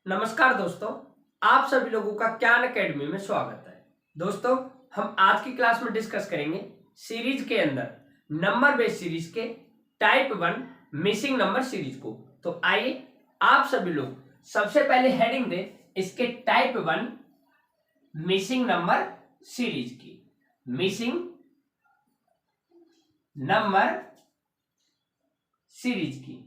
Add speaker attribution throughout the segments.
Speaker 1: नमस्कार दोस्तों, आप सभी लोगों का ज्ञान एकेडमी में स्वागत है। दोस्तों, हम आज की क्लास में डिस्कस करेंगे सीरीज के अंदर नंबर बेस्ड सीरीज के टाइप 1 मिसिंग नंबर सीरीज को। तो आइए आप सभी लोग सबसे पहले हेडिंग दें इसके टाइप 1 मिसिंग नंबर सीरीज की। मिसिंग नंबर सीरीज की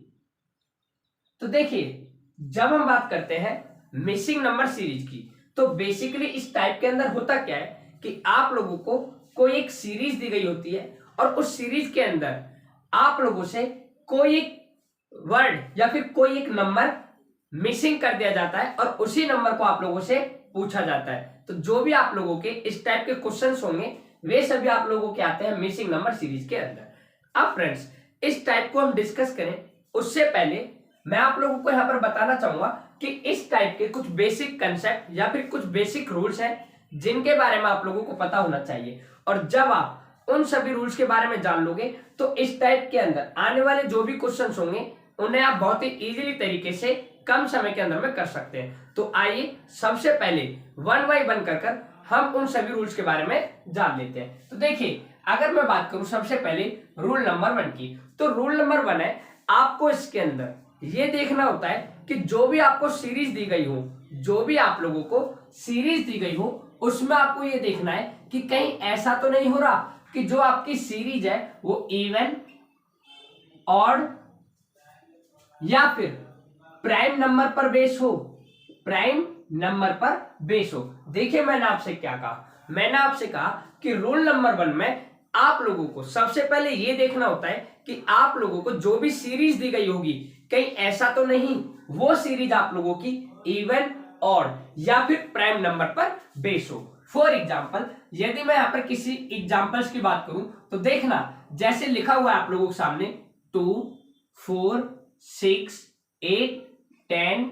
Speaker 1: तो देखिए, जब हम बात करते हैं मिसिंग नंबर सीरीज की तो बेसिकली इस टाइप के अंदर होता क्या है कि आप लोगों को कोई एक सीरीज दी गई होती है और उस सीरीज के अंदर आप लोगों से कोई एक वर्ड या फिर कोई एक नंबर मिसिंग कर दिया जाता है और उसी नंबर को आप लोगों से पूछा जाता है। तो जो भी आप लोगों के इस टाइप के क्वेश्चंस होंगे वे सभी आप लोगों के आते हैं मिसिंग नंबर सीरीज के अंदर। अब फ्रेंड्स, इस टाइप को हम डिस्कस करें उससे पहले मैं आप लोगों को यहां पर बताना चाहूंगा कि इस टाइप के कुछ बेसिक कंसेप्ट या फिर कुछ बेसिक रूल्स हैं जिनके बारे में आप लोगों को पता होना चाहिए। और जब आप उन सभी रूल्स के बारे में जान लोगे तो इस टाइप के अंदर आने वाले जो भी क्वेश्चंस होंगे उन्हें आप बहुत ही इजीली तरीके से कम समय के अंदर में कर सकते हैं। तो आइए सबसे पहले वन बाय वन कर हम उन सभी रूल्स के बारे में जान लेते हैं। तो देखिए, अगर मैं बात करूं सबसे पहले रूल नंबर 1 की, तो रूल नंबर 1 है आपको इसके अंदर ये देखना होता है कि जो भी आपको सीरीज दी गई हो, जो भी आप लोगों को सीरीज दी गई हो उसमें आपको ये देखना है कि कहीं ऐसा तो नहीं हो रहा कि जो आपकी सीरीज है वो इवन, ऑड या फिर प्राइम नंबर पर बेस हो। प्राइम नंबर पर बेस हो। देखिए, मैंने आपसे क्या कहा, मैंने आपसे कहा कि रूल नंबर 1 में आप लोगों को सबसे पहले ये देखना होता है कि आप लोगों को जो भी सीरीज दी गई होगी कहीं ऐसा तो नहीं वो सीरीज आप लोगों की इवन, ऑड या फिर प्राइम नंबर पर बेस हो। फॉर एग्जाम्पल, यदि मैं यहां पर किसी एग्जाम्पल्स की बात करूं तो देखना, जैसे लिखा हुआ है आप लोगों के सामने 2, 4, 6, 8, 10,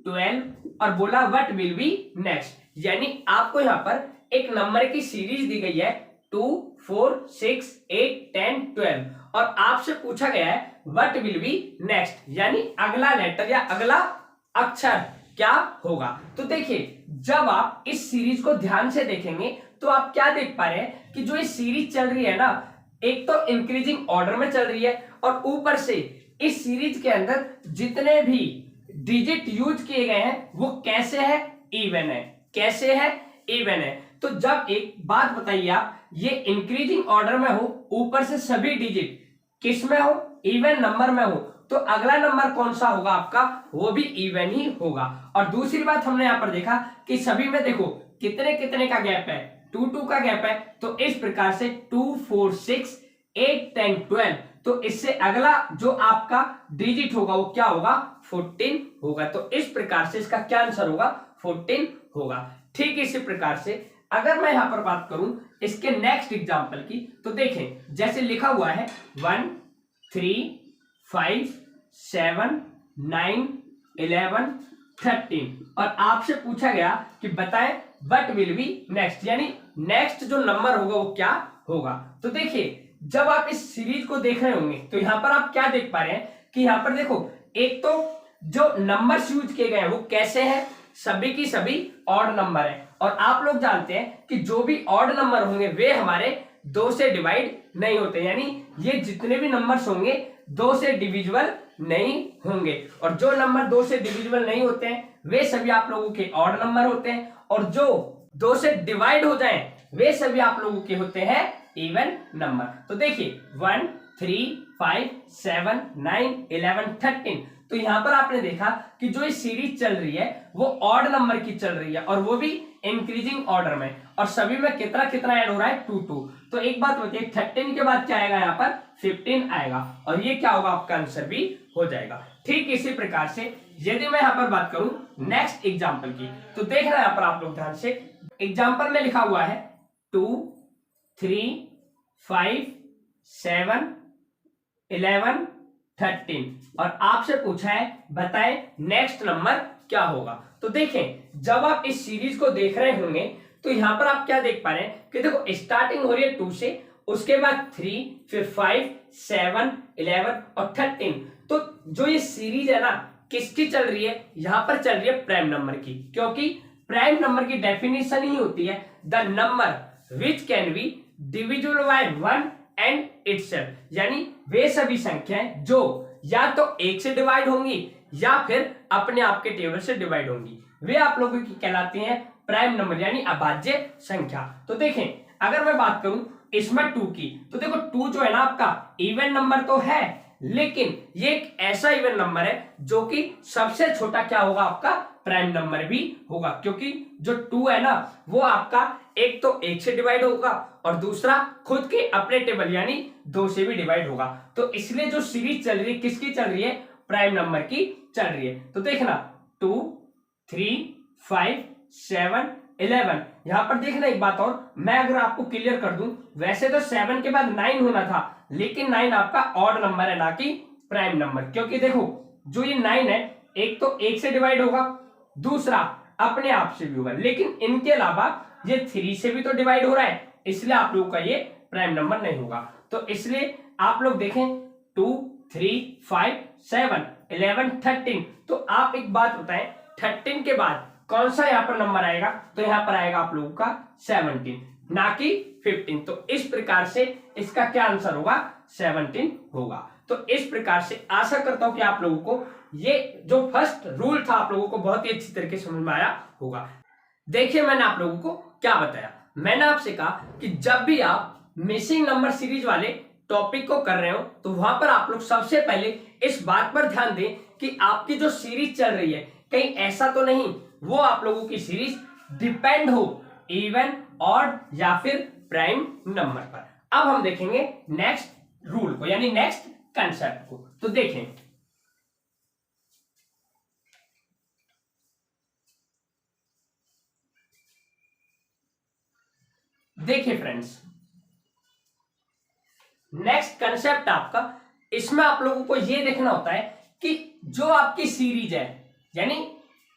Speaker 1: 12 और बोला व्हाट विल बी नेक्स्ट। यानी आपको यहां पर एक नंबर की सीरीज दी गई है 2, 4, 6, 8, 10, 12 और आपसे पूछा गया है व्हाट विल बी नेक्स्ट, यानी अगला लेटर या अगला अक्षर क्या होगा। तो देखिए, जब आप इस सीरीज को ध्यान से देखेंगे तो आप क्या देख पा रहे हैं कि जो ये सीरीज चल रही है ना, एक तो इंक्रीजिंग ऑर्डर में चल रही है और ऊपर से इस सीरीज के अंदर जितने भी डिजिट यूज किए गए हैं वो कैसे है, इवन है। कैसे है, इवन है। तो जब एक बात बताइए आप, ये इंक्रीजिंग ऑर्डर में हो, ऊपर से सभी डिजिट किस में हो, इवन नंबर में हो, तो अगला नंबर कौन सा होगा आपका, वो भी इवन ही होगा। और दूसरी बात हमने यहां पर देखा कि सभी में देखो कितने कितने का गैप है, 2 2 का गैप है। तो इस प्रकार से 2, 4, 6, 8, 10, 12, तो इससे अगला जो आपका डिजिट होगा वो क्या होगा, 14 होगा। तो इस प्रकार से इसका क्या आंसर होगा, 14 होगा। ठीक इसी प्रकार से अगर मैं यहां पर बात करूं इसके नेक्स्ट एग्जांपल की, तो देखें जैसे लिखा हुआ है 1, 3, 5, 7, 9, 11, 13 और आपसे पूछा गया कि बताएं व्हाट विल बी नेक्स्ट, यानी नेक्स्ट जो नंबर होगा वो क्या होगा। तो देखिए, जब आप इस सीरीज को देख रहे होंगे तो यहां पर आप क्या देख पा रहे हैं कि यहां पर देखो, एक तो जो नंबर्स यूज किए गए हैं वो कैसे हैं, सभी की सभी ऑड नंबर है। और आप लोग जानते हैं कि जो भी ऑड नंबर होंगे वे हमारे 2 से डिवाइड नहीं होते, यानी ये जितने भी नंबर्स होंगे 2 से डिविजिबल नहीं होंगे। और जो नंबर 2 से डिविजिबल नहीं होते हैं वे सभी आप लोगों के ऑड नंबर होते हैं, और जो 2 से डिवाइड हो जाएं वे सभी आप लोगों के होते हैं इवन नंबर। तो देखिए 1, 3, 5, 7, 9, 11, 13, तो यहां पर आपने देखा कि जो ये सीरीज चल रही है वो ऑड नंबर की चल रही है और वो भी इंक्रीजिंग ऑर्डर में, और सभी में कितना कितना ऐड हो रहा है, 2 2। तो एक बात बताइए, 13 के बाद क्या आएगा, यहाँ पर 15 आएगा और ये क्या होगा, आपका आंसर भी हो जाएगा। ठीक इसी प्रकार से यदि मैं यहाँ पर बात करूं नेक्स्ट एग्जाम्पल की, तो देखना यहाँ पर आप लोग ध्यान से, एग्जाम्पल में लिखा हुआ है 2, 3, 5, 7, 11, 13 और आपसे पूछा है बताएं नेक्स्ट नंबर क्या होगा। तो देखें, जब आप इस सीरीज को देख रहे होंगे तो यहां पर आप क्या देख पा रहे हैं कि देखो स्टार्टिंग हो रही है 2 से, उसके बाद 3, फिर 5, 7, 11 और 13। तो जो ये सीरीज है ना, किसकी चल रही है, यहां पर चल रही है प्राइम नंबर की, क्योंकि प्राइम नंबर की डेफिनेशन ही होती है the number which can be divisible by 1 and itself, यानी वे सभी संख्याएं जो या तो 1 से डिवाइड होंगी या फिर अपने आप के टेबल से डिवाइड होंगी, वे आप लोगों की कहलाती हैं प्राइम नंबर यानी अभाज्य संख्या। तो देखें, अगर मैं बात करूं इसमें 2 की, तो देखो 2 जो है ना आपका इवन नंबर तो है, लेकिन ये एक ऐसा इवन नंबर है जो कि सबसे छोटा क्या होगा, आपका प्राइम नंबर भी होगा, क्योंकि जो 2 है ना वो आपका एक तो 1 से डिवाइड होगा और दूसरा खुद के अपने टेबल यानी 2 से भी डिवाइड होगा। तो इसलिए जो सीरीज चल रही है किसकी चल रही है, प्राइम नंबर की चल रही है। तो देखना 2, 3, 5, 7, 11, यहां पर देखना एक बात और मैं अगर आपको क्लियर कर दूं, वैसे तो 7 के बाद 9 होना था, लेकिन 9 आपका ऑड नंबर है ना कि प्राइम नंबर, क्योंकि देखो जो ये 9 है एक तो 1 से डिवाइड होगा, दूसरा अपने आप से भी होगा, लेकिन इनके अलावा ये 3 से भी तो डिवाइड हो रहा है, इसलिए आप लोगों का ये प्राइम नंबर नहीं होगा। तो इसलिए आप लोग देखें 2, 3, 5, 7, 11, 13, तो आप एक बात बताएं 13 के बाद कौन सा यहाँ पर नंबर आएगा, तो यहाँ पर आएगा आप लोगों का 17 ना कि 15। तो इस प्रकार से इसका क्या आंसर होगा, 17 होगा। तो इस प्रकार से आशा करता हूं कि आप लोगों को ये जो फर्स्ट रूल था आप लोगों को बहुत ही अच्छी तरीके से समझ में आया होगा। देखिए मैंने आप लोगों को क्या बताया, मैंने आपसे कहा कि जब भी आप मिसिंग नंबर सीरीज वाले टॉपिक को कर रहे हो तो वहां पर आप लोग सबसे पहले इस बात पर ध्यान दें कि आपकी जो सीरीज चल रही है कहीं ऐसा तो नहीं वो आप लोगों की सीरीज डिपेंड हो इवन ऑड या फिर प्राइम नंबर पर। अब हम देखेंगे नेक्स्ट रूल को यानी नेक्स्ट कंसेप्ट को। तो देखें, देखिए फ्रेंड्स, नेक्स्ट कंसेप्ट आपका, इसमें आप लोगों को यह देखना होता है कि जो आपकी सीरीज है, यानी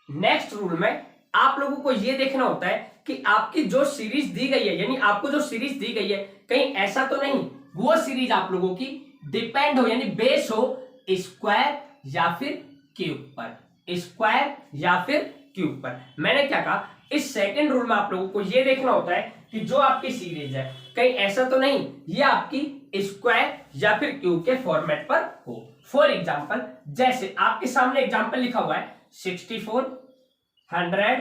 Speaker 1: नेक्स्ट रूल में आप लोगों को यह देखना होता है कि आपकी जो सीरीज दी गई है, यानी आपको जो सीरीज दी गई है कहीं ऐसा तो नहीं वो सीरीज आप लोगों की डिपेंड हो यानी बेस हो स्क्वायर या फिर क्यूब पर, स्क्वायर या फिर क्यूब पर। मैंने क्या कहा, इस सेकंड रूल में आप लोगों को यह देखना होता है कि जो आपकी सीरीज है कहीं ऐसा तो नहीं ये आपकी स्क्वायर या फिर क्यूब के फॉर्मेट पर हो। फॉर एग्जांपल, जैसे आपके सामने एग्जांपल लिखा हुआ है 64, 100,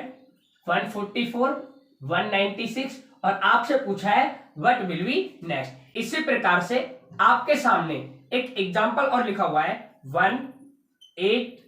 Speaker 1: 144, 196 और आपसे पूछा है व्हाट विल बी नेक्स्ट। इसी प्रकार से आपके सामने एक एग्जांपल और लिखा हुआ है 1, 8,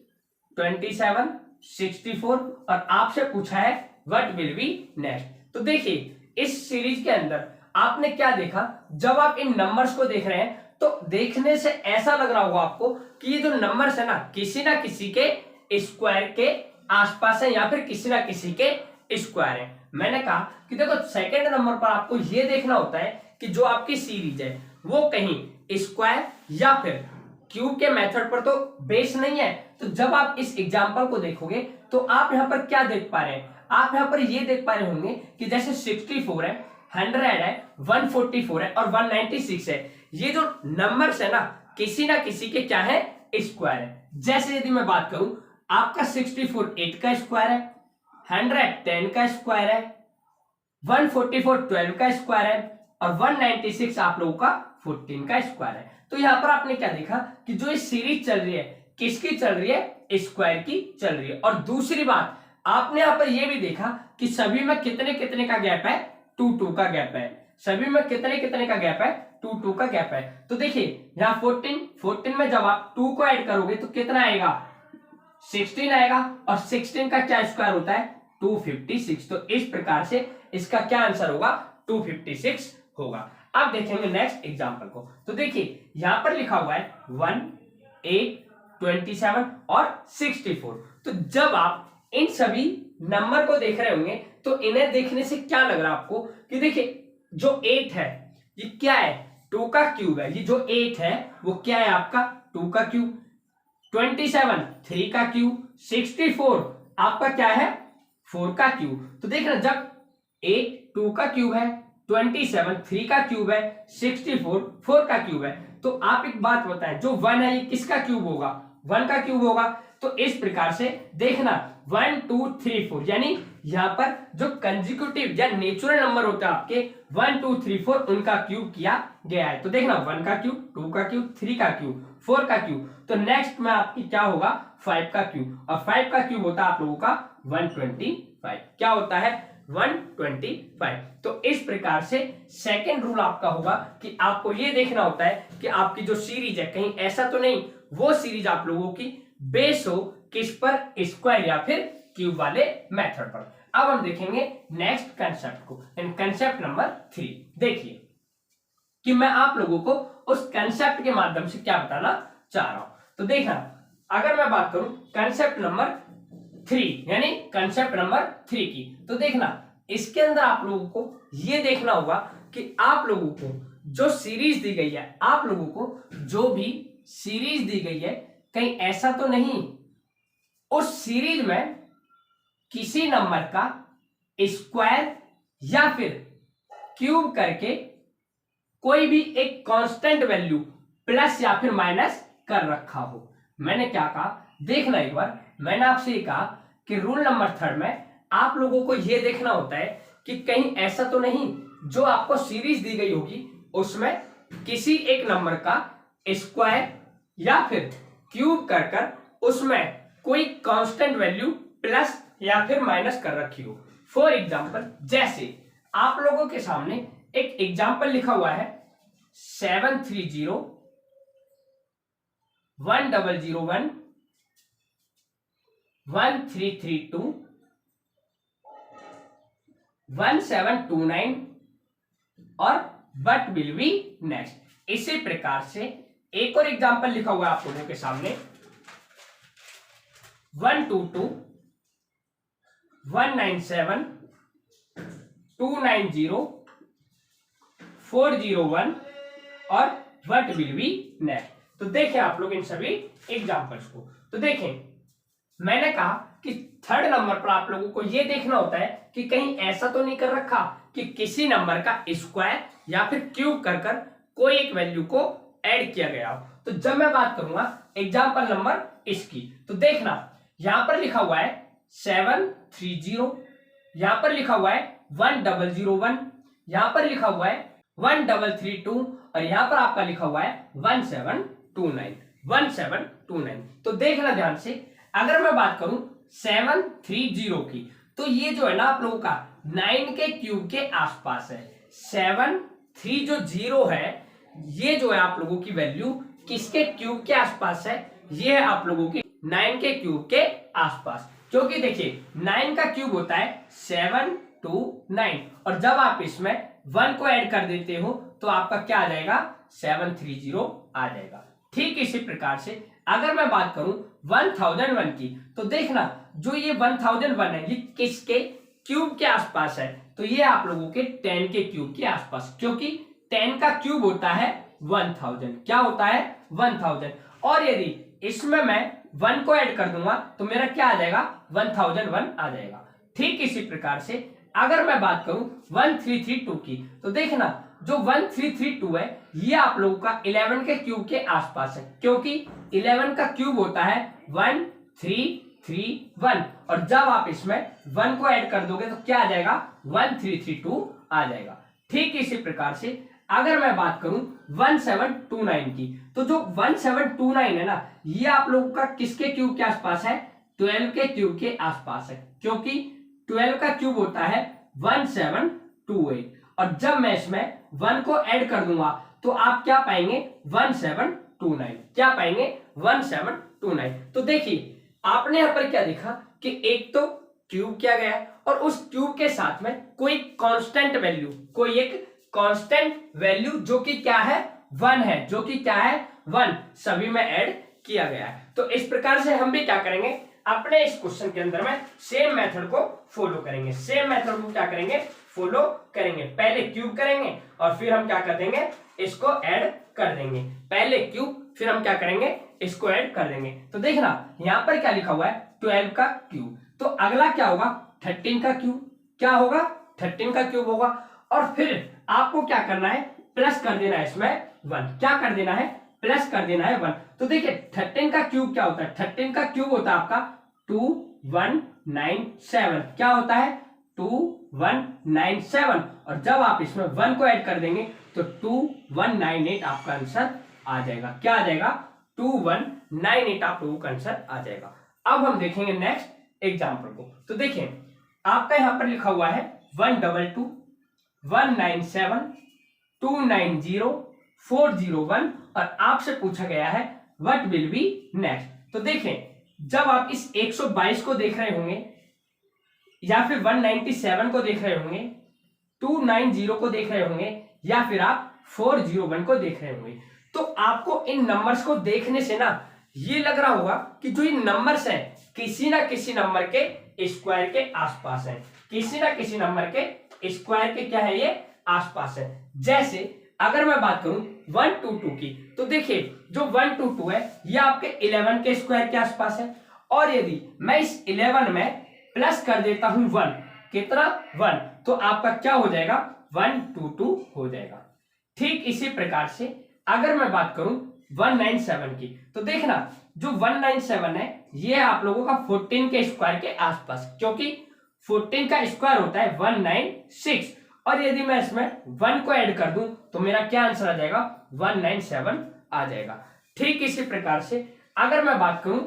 Speaker 1: 27, 64 और आपसे पूछा है व्हाट विल बी नेक्स्ट। तो देखिए इस सीरीज के अंदर आपने क्या देखा, जब आप इन नंबर्स को देख रहे हैं तो देखने से ऐसा लग रहा होगा आपको कि ये जो नंबर्स है ना किसी के स्क्वायर के आसपास है या फिर किसी ना किसी के स्क्वायर है। मैंने कहा कि देखो सेकंड नंबर पर आपको यह देखना होता है कि जो आपकी सीरीज है वो कहीं स्क्वायर या फिर क्यूब के मेथड पर तो बेस नहीं है। तो जब आप इस एग्जांपल को देखोगे तो आप यहां पर क्या देख पा रहे हैं, आप यहां पर ये देख पा रहे होंगे कि जैसे 64 है, 100 है, 144 है और 196 है, ये जो नंबर्स है ना किसी के क्या है, स्क्वायर है। जैसे यदि मैं बात करूं आपका 64 8 का स्क्वायर है, 100 10 का स्क्वायर है, 144 12 का स्क्वायर है और 196 आप लोगों का 14 का स्क्वायर है। तो यहां पर आपने क्या देखा कि जो ये सीरीज चल रही है किसकी चल रही है, स्क्वायर की चल रही है। और दूसरी बात आपने यहां पर यह भी देखा कि सभी में कितने कितने का गैप है, 2 का गैप है, सभी में कितने कितने का गैप है, 2 का गैप है। तो देखिए यहाँ 14 में जब आप 2 को ऐड करोगे तो कितना आएगा, 16 आएगा और 16 का क्या स्क्वायर होता है, 256। तो इस प्रकार से इसका क्या आंसर होगा, 256 होगा। अब देखेंगे नेक्स्ट एग्जांपल को। तो देखिए यहां पर लिखा हुआ है 1, 8, 27 और 64। तो जब आप इन सभी नंबर को देख रहे होंगे तो इन्हें देखने से क्या लग रहा है आपको कि देखिए जो 8 है ये क्या है, 2 का क्यूब है। ये जो 8 है वो क्या है आपका 2 का क्यूब, 27 3 का क्यूब, 64 आपका क्या है 4 का क्यूब। तो देखना जब 8 2 का क्यूब है, 27 3 का क्यूब है, 64 4 का क्यूब है, तो आप एक बात बताएं जो 1 है ये किसका क्यूब होगा, 1 का क्यूब होगा। तो इस प्रकार से देखना 1 2 3 4 यानी यहाँ पर जो कंजिक्यूटिव या नेचुरल नंबर होते हैं आपके 1 2 3 4 उनका क्यूब किया गया है। तो देखना 1 का क्यूब, 2 का क्यूब, 3 का क्यूब, 4 का क्यूब, तो नेक्स्ट में आपकी क्या होगा 5 का क्यूब, और 5 का क्यूब होता है आप लोगों का 125। क्या होता है 125। तो इस प्रकार से सेकेंड रूल आपका होगा कि आपको ये देखना होता है कि आपकी जो सीरीज है कहीं ऐसा तो नहीं वो सीरीज आप लोगों की बेस हो किस पर, स्क्वायर या फिर क्यूब वाले मेथड पर। अब हम देखेंगे नेक्स्ट कंसेप्ट को, कंसेप्ट नंबर 3। देखिए कि मैं आप लोगों को उस कंसेप्ट के माध्यम से क्या बताना चाह रहा हूं। तो देखना अगर मैं बात करूं कंसेप्ट नंबर 3 यानी कंसेप्ट नंबर 3 की, तो देखना इसके अंदर आप लोगों को यह देखना होगा कि आप लोगों को जो सीरीज दी गई है, आप लोगों को जो भी सीरीज दी गई है कहीं ऐसा तो नहीं उस सीरीज में किसी नंबर का स्क्वायर या फिर क्यूब करके कोई भी एक कांस्टेंट वैल्यू प्लस या फिर माइनस कर रखा हो। मैंने क्या कहा देखना एक बार, मैंने आपसे ये कहा कि रूल नंबर 3 में आप लोगों को यह देखना होता है कि कहीं ऐसा तो नहीं जो आपको सीरीज दी गई होगी उसमें किसी एक नंबर का स्क्वायर या फिर क्यूब कर कर उसमें कोई कांस्टेंट वैल्यू प्लस या फिर माइनस कर रखी हो। फॉर एग्जांपल जैसे आप लोगों के सामने एक एग्जांपल लिखा हुआ है 730 1001 1332 1729 और बट विल बी नेक्स्ट। इसी प्रकार से एक और एग्जांपल लिखा हुआ है आप लोगों के सामने 122 197 290 401 और व्हाट विल बी नेक्स्ट। तो देखें आप लोग इन सभी एग्जांपल्स को। तो देखें मैंने कहा कि थर्ड नंबर पर आप लोगों को यह देखना होता है कि कहीं ऐसा तो नहीं कर रखा कि किसी नंबर का स्क्वायर या फिर क्यूब कर कर कोई एक वैल्यू को ऐड किया गया हो। तो जब मैं बात करूंगा एग्जांपल नंबर इसकी, तो देखना यहां पर लिखा हुआ है 730, यहां पर लिखा हुआ है 1001, यहां पर लिखा हुआ है 1332 और यहां पर आपका लिखा हुआ है 1729। तो देखना ध्यान से, अगर मैं बात करूं 730 की, तो ये जो है ना आप लोगों का 9 के क्यूब के आसपास है। 73 जो 0 है ये जो है आप लोगों की वैल्यू किसके क्यूब के आसपास है, ये है आप लोगों की 9 के क्यूब के आसपास। क्योंकि देखिए 9 का क्यूब होता है 729 और जब आप इसमें 1 को ऐड कर देते हो तो आपका क्या आ जाएगा 730 आ जाएगा। ठीक इसी प्रकार से अगर मैं बात करूं 1001 की, तो देखना जो ये 1001 है ये किसके क्यूब के आसपास है, तो ये आप लोगों के 10 के क्यूब के आसपास, क्योंकि 10 का क्यूब होता है 1000। क्या होता है 1000, और यदि इसमें मैं 1 को ऐड कर दूंगा तो मेरा क्या आ जाएगा 1001 आ जाएगा। ठीक इसी प्रकार से अगर मैं बात करूं 1332 की, तो देखना जो 1332 है ये आप लोगों का 11 के क्यूब के आसपास है, क्योंकि 11 का क्यूब होता है 1331 और जब आप इसमें 1 को ऐड कर दोगे तो क्या आ जाएगा 1332 आ जाएगा। ठीक इसी प्रकार से अगर मैं बात करूं 1729 की, तो जो 1729 है ना ये आप लोगों का किसके क्यूब के आसपास है 12 के क्यूब के आसपास है, क्योंकि 12 का क्यूब होता है 1728 और जब मैं इसमें 1 को ऐड कर दूंगा तो आप क्या पाएंगे 1729। क्या पाएंगे 1729। तो देखिए आपने यहां पर क्या देखा कि एक तो क्यूब किया गया और उस क्यूब के साथ में कोई कांस्टेंट वैल्यू, कोई एक कांस्टेंट वैल्यू जो कि क्या है 1 है, जो कि क्या है 1 सभी में ऐड किया गया है। तो इस प्रकार से हम भी क्या करेंगे अपने इस क्वेश्चन के अंदर में सेम मेथड को फॉलो करेंगे। सेम मेथड को क्या करेंगे फॉलो करेंगे, पहले क्यूब करेंगे और फिर हम क्या कर देंगे इसको ऐड कर देंगे। पहले क्यूब फिर हम क्या करेंगे इसको ऐड कर देंगे। तो देखना यहां पर क्या लिखा हुआ है 12 का क्यूब, तो अगला क्या होगा 13 का क्यूब, क्या होगा 13 का क्यूब होगा और फिर आपको क्या करना है प्लस कर देना है इसमें 1। क्या कर देना है प्लस कर देना है 1। तो देखिए 13 का क्यूब क्या होता है, 13 का क्यूब होता है आपका 2197। क्या होता है 2197, और जब आप इसमें 1 को ऐड कर देंगे तो 2198 आपका आंसर आ जाएगा। क्या आ जाएगा 2198 आप लोगों का आंसर आ जाएगा। अब हम देखेंगे नेक्स्ट एग्जाम्पल को। तो देखिए आपका यहां पर लिखा हुआ है 122 197 290 401 और आपसे पूछा गया है व्हाट विल बी नेक्स्ट। तो देखें जब आप इस 122 को देख रहे होंगे या फिर 197 को देख रहे होंगे, 290 को देख रहे होंगे या फिर आप 401 को देख रहे होंगे, तो आपको इन नंबर्स को देखने से ना ये लग रहा होगा कि जो ये नंबर्स हैं किसी ना किसी नंबर के स्क्वायर के आसपास है, किसी ना किसी नंबर के स्क्वायर के क्या है ये आसपास है। जैसे अगर मैं बात करूं 122 की, तो देखिए जो 122 है ये आपके 11 के स्क्वायर के आसपास है, और यदि मैं इस 11 में प्लस कर देता हूं 1, कितना 1, तो आपका क्या हो जाएगा 122 हो जाएगा। ठीक इसी प्रकार से अगर मैं बात करूं 197 की, तो देखना जो 197 है ये आप लोगों का 14 के स्क्वायर के आसपास, क्योंकि 14 का स्क्वायर होता है 196, और यदि मैं इसमें 1 को ऐड कर दूं तो मेरा क्या आंसर आ जाएगा 197 आ जाएगा। ठीक इसी प्रकार से अगर मैं बात करूं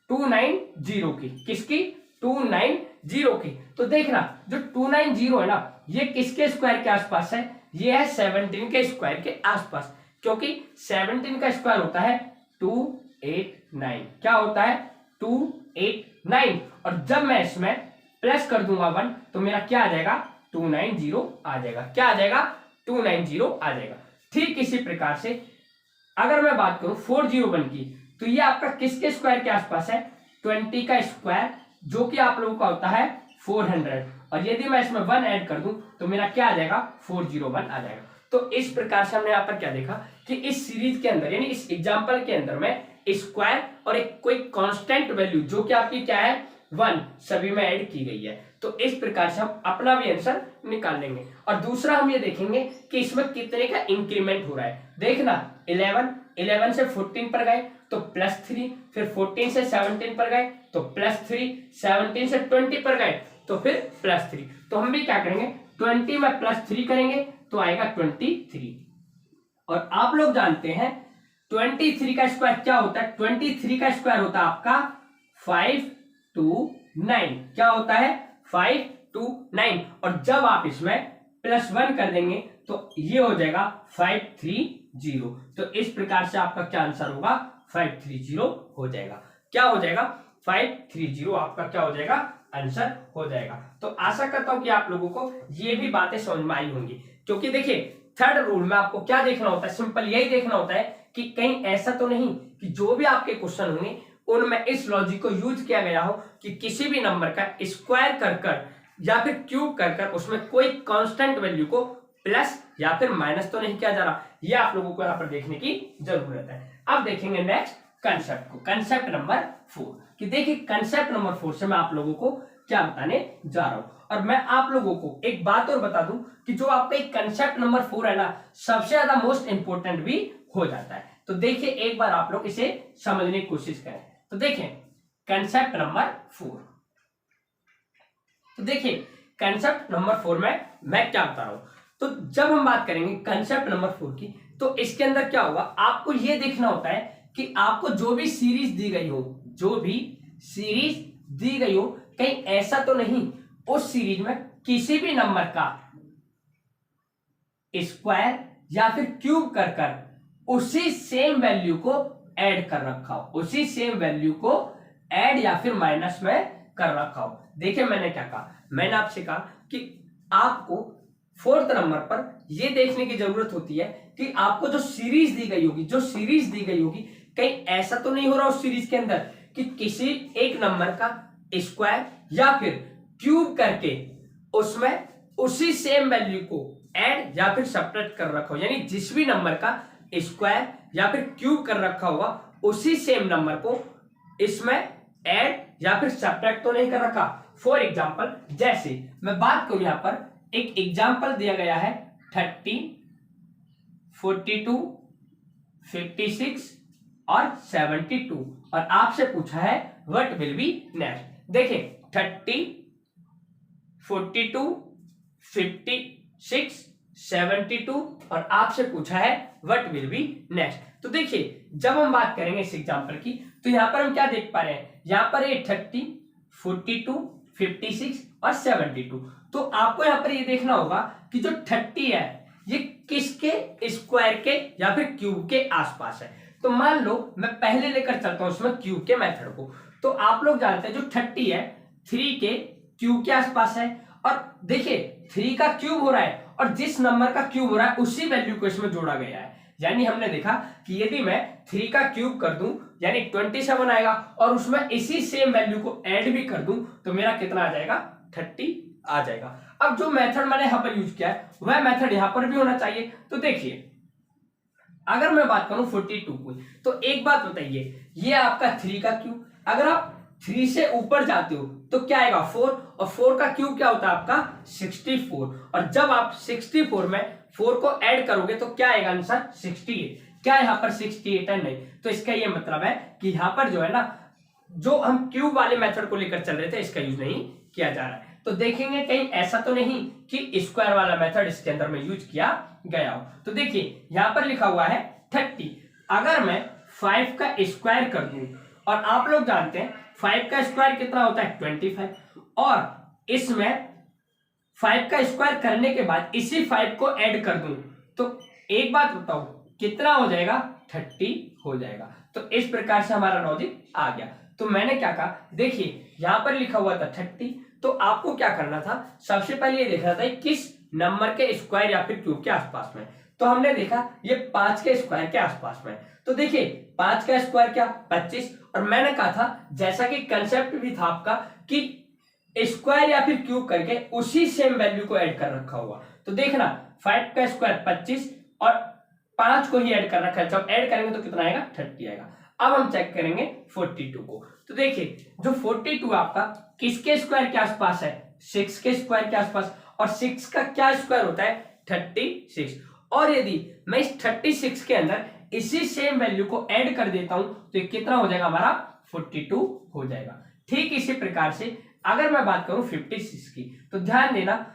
Speaker 1: 290 की, किसकी 290 की, तो देखना जो 290 है ना ये किसके स्क्वायर के आसपास है, ये है 17 के स्क्वायर के आसपास, क्योंकि 17 का स्क्वायर होता है 289। क्या होता है 289, और जब मैं इसमें प्लस कर दूंगा 1 तो मेरा क्या आ जाएगा 290 आ जाएगा। क्या आ जाएगा 290 आ जाएगा। ठीक इसी प्रकार से अगर मैं बात करूं 401 की, तो ये आपका किसके स्क्वायर के आसपास है 20 का स्क्वायर, जो कि आप लोगों का होता है 400, और यदि मैं इसमें 1 ऐड कर दूं तो मेरा क्या आ जाएगा 401 आ जाएगा। तो इस प्रकार से हमने यहाँ पर क्या देखा कि इस सीरीज के अंदर यानी इस एग्जाम्पल के अंदर में स्क्वायर और एक कोई कांस्टेंट वैल्यू जो कि आपकी क्या है 1 सभी में ऐड की गई है। तो इस प्रकार से हम अपना भी आंसर निकाल लेंगे। और दूसरा हम ये देखेंगे कि इसमें कितने का इंक्रीमेंट हो रहा है। देखना 11 से 14 पर गए तो +3, फिर 14 से 17 पर गए तो +3, 17 से 20 पर गए तो फिर +3। तो हम भी क्या करेंगे 20 में +3 करेंगे तो आएगा 23। और आप लोग जानते हैं 23 का स्क्वायर क्या होता है, 23 का स्क्वायर होता है आपका 529। क्या होता है 529, और जब आप इसमें +1 कर देंगे तो ये हो जाएगा 530। तो इस प्रकार से आपका क्या आंसर होगा 530 हो जाएगा। क्या हो जाएगा 530 आपका क्या हो जाएगा आंसर हो जाएगा। तो आशा करता हूं कि आप लोगों को ये भी बातें समझ में आई होंगी, क्योंकि देखिए थर्ड रूल में आपको क्या देखना होता है, सिंपल यही देखना होता है कि कहीं ऐसा तो नहीं कि जो भी आपके क्वेश्चन होंगे उनमें इस लॉजिक को यूज किया गया हो कि किसी भी नंबर का स्क्वायर कर या फिर क्यूब कर उसमें कोई कांस्टेंट वैल्यू को प्लस या फिर माइनस तो नहीं किया जा रहा। ये आप लोगों को यहाँ पर देखने की जरूरत है। अब देखेंगे नेक्स्ट कंसेप्ट को, कंसेप्ट नंबर 4 कि देखिए कंसेप्ट नंबर 4 से मैं आप लोगों को क्या बताने जा रहा हूं। और मैं आप लोगों को एक बात और बता दूं कि जो आपका एक कंसेप्ट नंबर 4 है ना सबसे ज्यादा मोस्ट इंपोर्टेंट भी हो जाता है। तो देखिए एक बार आप लोग इसे समझने की कोशिश करें। तो देखिए कंसेप्ट नंबर 4, तो देखिए कंसेप्ट नंबर 4 में मैं क्या बता रहा हूं। तो जब हम बात करेंगे कंसेप्ट नंबर 4 की, तो इसके अंदर क्या होगा आपको यह देखना होता है कि आपको जो भी सीरीज दी गई हो, जो भी सीरीज दी गई हो, कहीं ऐसा तो नहीं उस सीरीज में किसी भी नंबर का स्क्वायर या फिर क्यूब कर उसी सेम वैल्यू को ऐड कर रखा हो, उसी सेम वैल्यू को ऐड या फिर माइनस में कर रखा हो। देखिए मैंने क्या कहा, मैंने आपसे कहा कि आपको 4th नंबर पर यह देखने की जरूरत होती है कि आपको जो सीरीज दी गई होगी, जो सीरीज दी गई होगी, कहीं ऐसा तो नहीं हो रहा उस सीरीज के अंदर कि किसी एक नंबर का स्क्वायर या फिर क्यूब करके उसमें उसी सेम वैल्यू को ऐड या फिर सब्ट्रैक्ट कर रखा हो, यानी जिस भी नंबर का स्क्वायर या फिर क्यूब कर रखा होगा उसी सेम नंबर को इसमें ऐड या फिर सब्ट्रैक्ट तो नहीं कर रखा। फॉर एग्जांपल जैसे मैं बात करूं यहां पर एक एग्जांपल दिया गया है 30, 42, 56, और 72 और आपसे पूछा है व्हाट विल बी नेक्स्ट। देखिए 30, 42, 56, 72 और आपसे पूछा है व्हाट विल बी नेक्स्ट। तो देखिए जब हम बात करेंगे इस एग्जांपल की तो यहां पर हम क्या देख पा रहे हैं, यहां पर ये 30, 42, 56 और 72। तो आपको यहां पर ये देखना होगा कि जो 30 है ये किसके स्क्वायर के या फिर क्यूब के आसपास है। तो मान लो मैं पहले लेकर चलता हूं उसमें क्यूब के मेथड को। तो आप लोग जानते हैं जो 30 है 3 के क्यूब के आसपास है। और देखिए 3 का क्यूब हो रहा है और जिस नंबर का क्यूब हो रहा है उसी वैल्यू को इसमें जोड़ा गया है। यानी हमने देखा कि यदि मैं 3 का क्यूब कर दूं यानी 27 आएगा और उसमें इसी सेम वैल्यू को ऐड भी कर दूं तो मेरा कितना आ जाएगा, 30 आ जाएगा। अब जो मेथड मैंने यहां पर यूज किया है वह मेथड यहां पर भी होना चाहिए। तो देखिए अगर मैं बात करूं 42 को, तो एक बात बताइए ये आपका 3 का क्यूब, अगर आप 3 से ऊपर जाते हो तो क्या आएगा 4 और 4 का क्यूब क्या होता है आपका 64 और जब आप 64 में 4 को ऐड करोगे तो क्या आएगा आंसर 68। क्या यहाँ पर 68 है, नहीं। तो इसका ये मतलब है कि यहाँ पर जो है ना जो हम क्यूब वाले मेथड को लेकर चल रहे थे इसका यूज नहीं किया जा रहा है। तो देखेंगे कहीं ऐसा तो नहीं कि स्क्वायर वाला मेथड इसके अंदर में यूज किया गया हो। तो देखिए यहां पर लिखा हुआ है 30, अगर मैं 5 का स्क्वायर कर दूं और आप लोग जानते हैं 5 का स्क्वायर कितना होता है 25 और इसमें 5 का स्क्वायर करने के बाद इसी 5 को ऐड कर दूं तो एक बात बताओ कितना हो जाएगा 30 हो जाएगा। तो इस प्रकार से हमारा लॉजिक आ गया। तो मैंने क्या कहा, देखिए यहां पर लिखा हुआ था 30, तो आपको क्या करना था, सबसे पहले ये देखना था किस नंबर के स्क्वायर या फिर क्यूब के आसपास में। तो हमने देखा ये 5 के स्क्वायर के आसपास में। तो देखिए 5 का स्क्वायर क्या 25 और मैंने कहा था जैसा कि कंसेप्ट भी था आपका कि स्क्वायर या फिर क्यूब करके उसी सेम वैल्यू को ऐड कर रखा हुआ। तो देखना 5 का स्क्वायर 25 और 5 को ही ऐड कर रखा है, जब ऐड करेंगे तो कितना आएगा 30 आएगा। अब हम चेक करेंगे 42 को। तो देखिए जो 42 आपका किसके स्क्वायर के आसपास है 6 के स्क्वायर के आसपास और 6 का क्या स्क्वायर होता है 36। और यदि मैं इस 36 के अंदर इसी सेम वैल्यू को ऐड कर देता हूं तो ये कितना हो जाएगा हमारा 42 हो जाएगा। ठीक इसी प्रकार से अगर मैं बात करूं 56 की तो ध्यान देना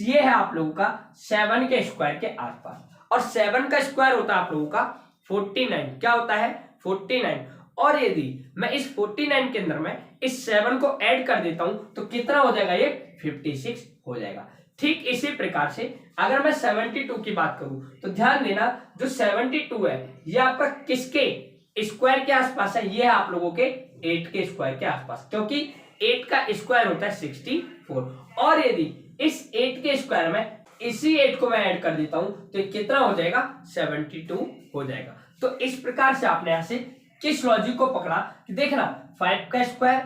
Speaker 1: ये है आप लोगों का 7 के स्क्वायर के आसपास और 7 का स्क्वायर होता है आप लोगों का 49। क्या होता है 49 और यदि मैं इस 49 के अंदर में इस 7 को ऐड कर देता हूं तो कितना हो जाएगा ये 56 हो जाएगा। ठीक इसी प्रकार से अगर मैं 72 की बात करूं तो ध्यान देना जो 72 है ये आपका किसके स्क्वायर के आसपास है, ये है आप लोगों के 8 के स्क्वायर के आसपास, क्योंकि 8 का स्क्वायर होता है 64 और यदि इस 8 के स्क्वायर में इसी 8 को मैं ऐड कर देता हूं तो कितना हो जाएगा 72 हो जाएगा। तो इस प्रकार से आपने यहां से किस लॉजिक को पकड़ा कि देखना 5 का स्क्वायर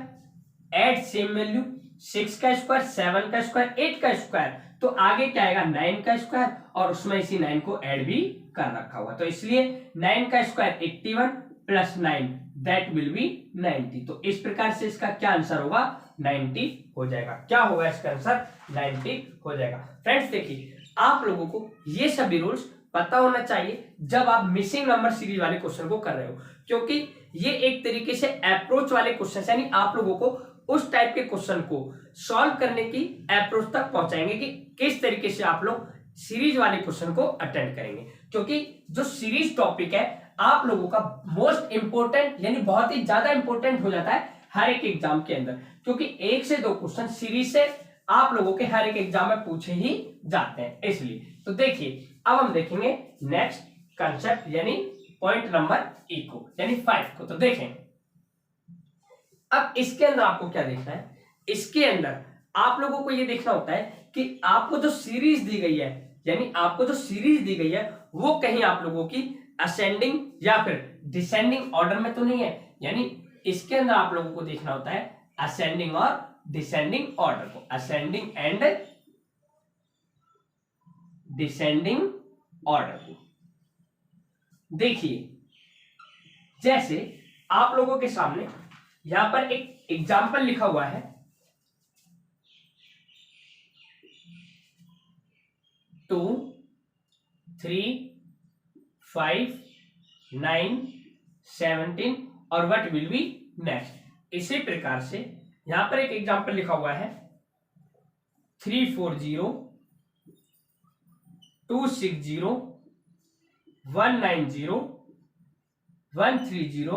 Speaker 1: ऐड सेम वैल्यू, 6 का स्क्वायर 7 का स्क्वायर 8 का स्क्वायर, तो आगे क्या आएगा 9 का स्क्वायर और उसमें इसी 9 को ऐड भी कर रखा हुआ। तो इसलिए 9 का square 81 plus 9 that will be 90। तो इस प्रकार से इसका क्या आंसर होगा 90 हो जाएगा। क्या होगा इसका आंसर 90 हो जाएगा। फ्रेंड्स देखिए आप लोगों को ये सभी रूल्स पता होना चाहिए जब आप मिसिंग नंबर सीरीज वाले क्वेश्चन को कर रहे हो, क्योंकि ये एक तरीके से अप्रोच वाले क्वेश्चन यानी आप लोगों को उस टाइप के क्वेश्चन को सॉल्व करने की अप्रोच तक पहुंचाएंगे कि किस तरीके से आप लोग सीरीज वाले क्वेश्चन को अटेंड करेंगे। क्योंकि जो सीरीज टॉपिक है आप लोगों का मोस्ट इंपोर्टेंट यानी बहुत ही ज्यादा इंपोर्टेंट हो जाता है हर एक एग्जाम के अंदर, क्योंकि 1 से 2 क्वेश्चन सीरीज से आप लोगों के हर एक एग्जाम में पूछे ही जाते हैं इसलिए। तो देखिए अब हम देखेंगे नेक्स्ट कंसेप्ट यानी पॉइंट नंबर ई को यानी 5 को। तो देखें अब इसके अंदर आपको क्या देखना है, इसके अंदर आप लोगों को ये देखना होता है कि आपको जो सीरीज दी गई है यानी आपको जो सीरीज दी गई है वो कहीं आप लोगों की असेंडिंग या फिर डिसेंडिंग ऑर्डर में तो नहीं है। यानी इसके अंदर आप लोगों को देखना होता है असेंडिंग और डिसेंडिंग ऑर्डर को, असेंडिंग एंड डिसेंडिंग ऑर्डर को। देखिए जैसे आप लोगों के सामने यहां पर एक एग्जाम्पल लिखा हुआ है 2, 3, 5, 9, 17 और व्हाट विल बी नेक्स्ट। इसी प्रकार से यहां पर एक एग्जांपल लिखा हुआ है 340 260 190 130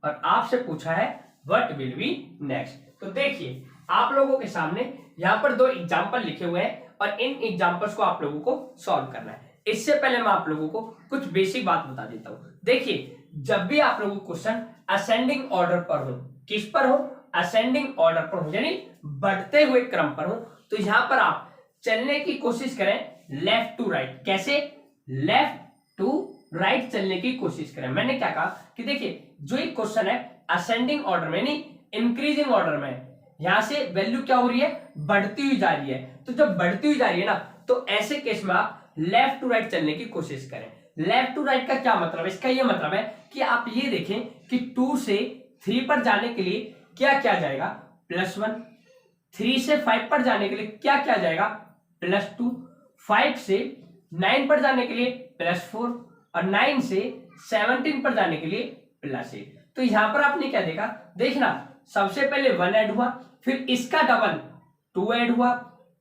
Speaker 1: और आपसे पूछा है व्हाट विल बी नेक्स्ट। तो देखिए आप लोगों के सामने यहां पर दो एग्जांपल लिखे हुए हैं और इन एग्जांपल्स को आप लोगों को सॉल्व करना है। इससे पहले मैं आप लोगों को कुछ बेसिक बात बता देता हूं। देखिए जब भी आप लोगों को क्वेश्चन असेंडिंग ऑर्डर पर हो, किस पर हो, असेंडिंग ऑर्डर पर हो यानी बढ़ते हुए क्रम पर हो, तो यहां पर आप चलने की कोशिश करें लेफ्ट टू राइट। कैसे? लेफ्ट टू राइट चलने की कोशिश करें। मैंने क्या कहा कि देखिए जो एक क्वेश्चन है असेंडिंग ऑर्डर में नहीं इंक्रीजिंग ऑर्डर में, यहां से वैल्यू क्या हो रही है, बढ़ती हुई जा रही है। तो जब बढ़ती हुई जा रही है ना, तो ऐसे केस में आप लेफ्ट टू राइट चलने की कोशिश करें। लेफ्ट टू राइट का क्या मतलब है? इसका ये मतलब है कि आप ये देखें कि 2 से 3 पर जाने के लिए क्या क्या जाएगा, +1। 3 से 5 पर जाने के लिए क्या क्या जाएगा, +2। 5 से 9 पर जाने के लिए +4 और 9 से 17 पर जाने के लिए +8। तो यहां पर आपने क्या देखा, देखना सबसे पहले 1 ऐड हुआ, फिर इसका डबल 2 ऐड हुआ,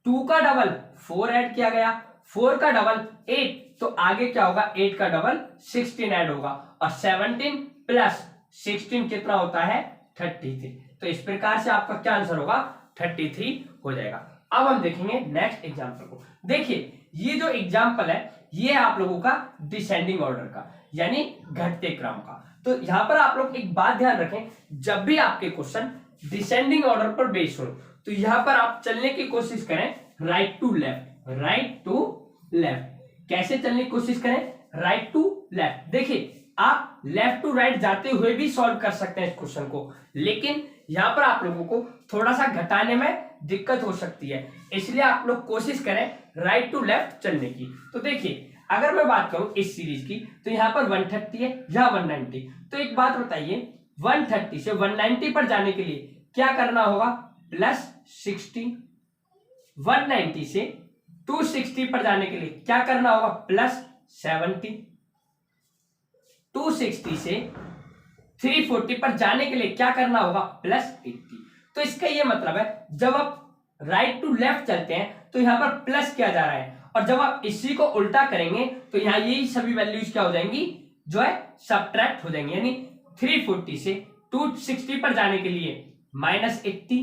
Speaker 1: 2 का डबल 4 ऐड किया गया, 4 का डबल 8, तो आगे क्या होगा, 8 का डबल 16 ऐड होगा और 17 प्लस 16 कितना होता है, 33। तो इस प्रकार से आपका क्या आंसर होगा, 33 हो जाएगा। अब हम देखेंगे नेक्स्ट एग्जांपल को। देखिए ये जो एग्जांपल है ये आप लोगों का डिसेंडिंग ऑर्डर का यानी घटते क्रम का। तो यहां पर आप लोग एक बात ध्यान रखें, जब भी आपके क्वेश्चन डिसेंडिंग ऑर्डर पर बेस्ड हो तो यहां पर आप चलने की कोशिश करें right to left, right to left. कैसे चलने की कोशिश करें, राइट टू लेफ्ट। देखिए आप लेफ्ट टू राइट जाते हुए भी सॉल्व कर सकते हैं इस क्वेश्चन को, लेकिन यहां पर आप लोगों को थोड़ा सा घटाने में दिक्कत हो सकती है, इसलिए आप लोग कोशिश करें राइट टू लेफ्ट चलने की। तो देखिए अगर मैं बात करूं इस सीरीज की तो यहां पर 130 है या 190, तो एक बात बताइए 130 से 190 पर जाने के लिए क्या करना होगा, +60। 190 से 260 पर जाने के लिए क्या करना होगा, +70। 260 से 340 पर जाने के लिए क्या करना होगा, +80। तो इसका ये मतलब है जब आप राइट टू लेफ्ट चलते हैं तो यहां पर प्लस किया जा रहा है, और जब आप इसी को उल्टा करेंगे तो यहां यही सभी वैल्यूज क्या हो जाएंगी, जो है सब्ट्रैक्ट हो जाएंगी। यानी 340 से 260 पर जाने के लिए -80,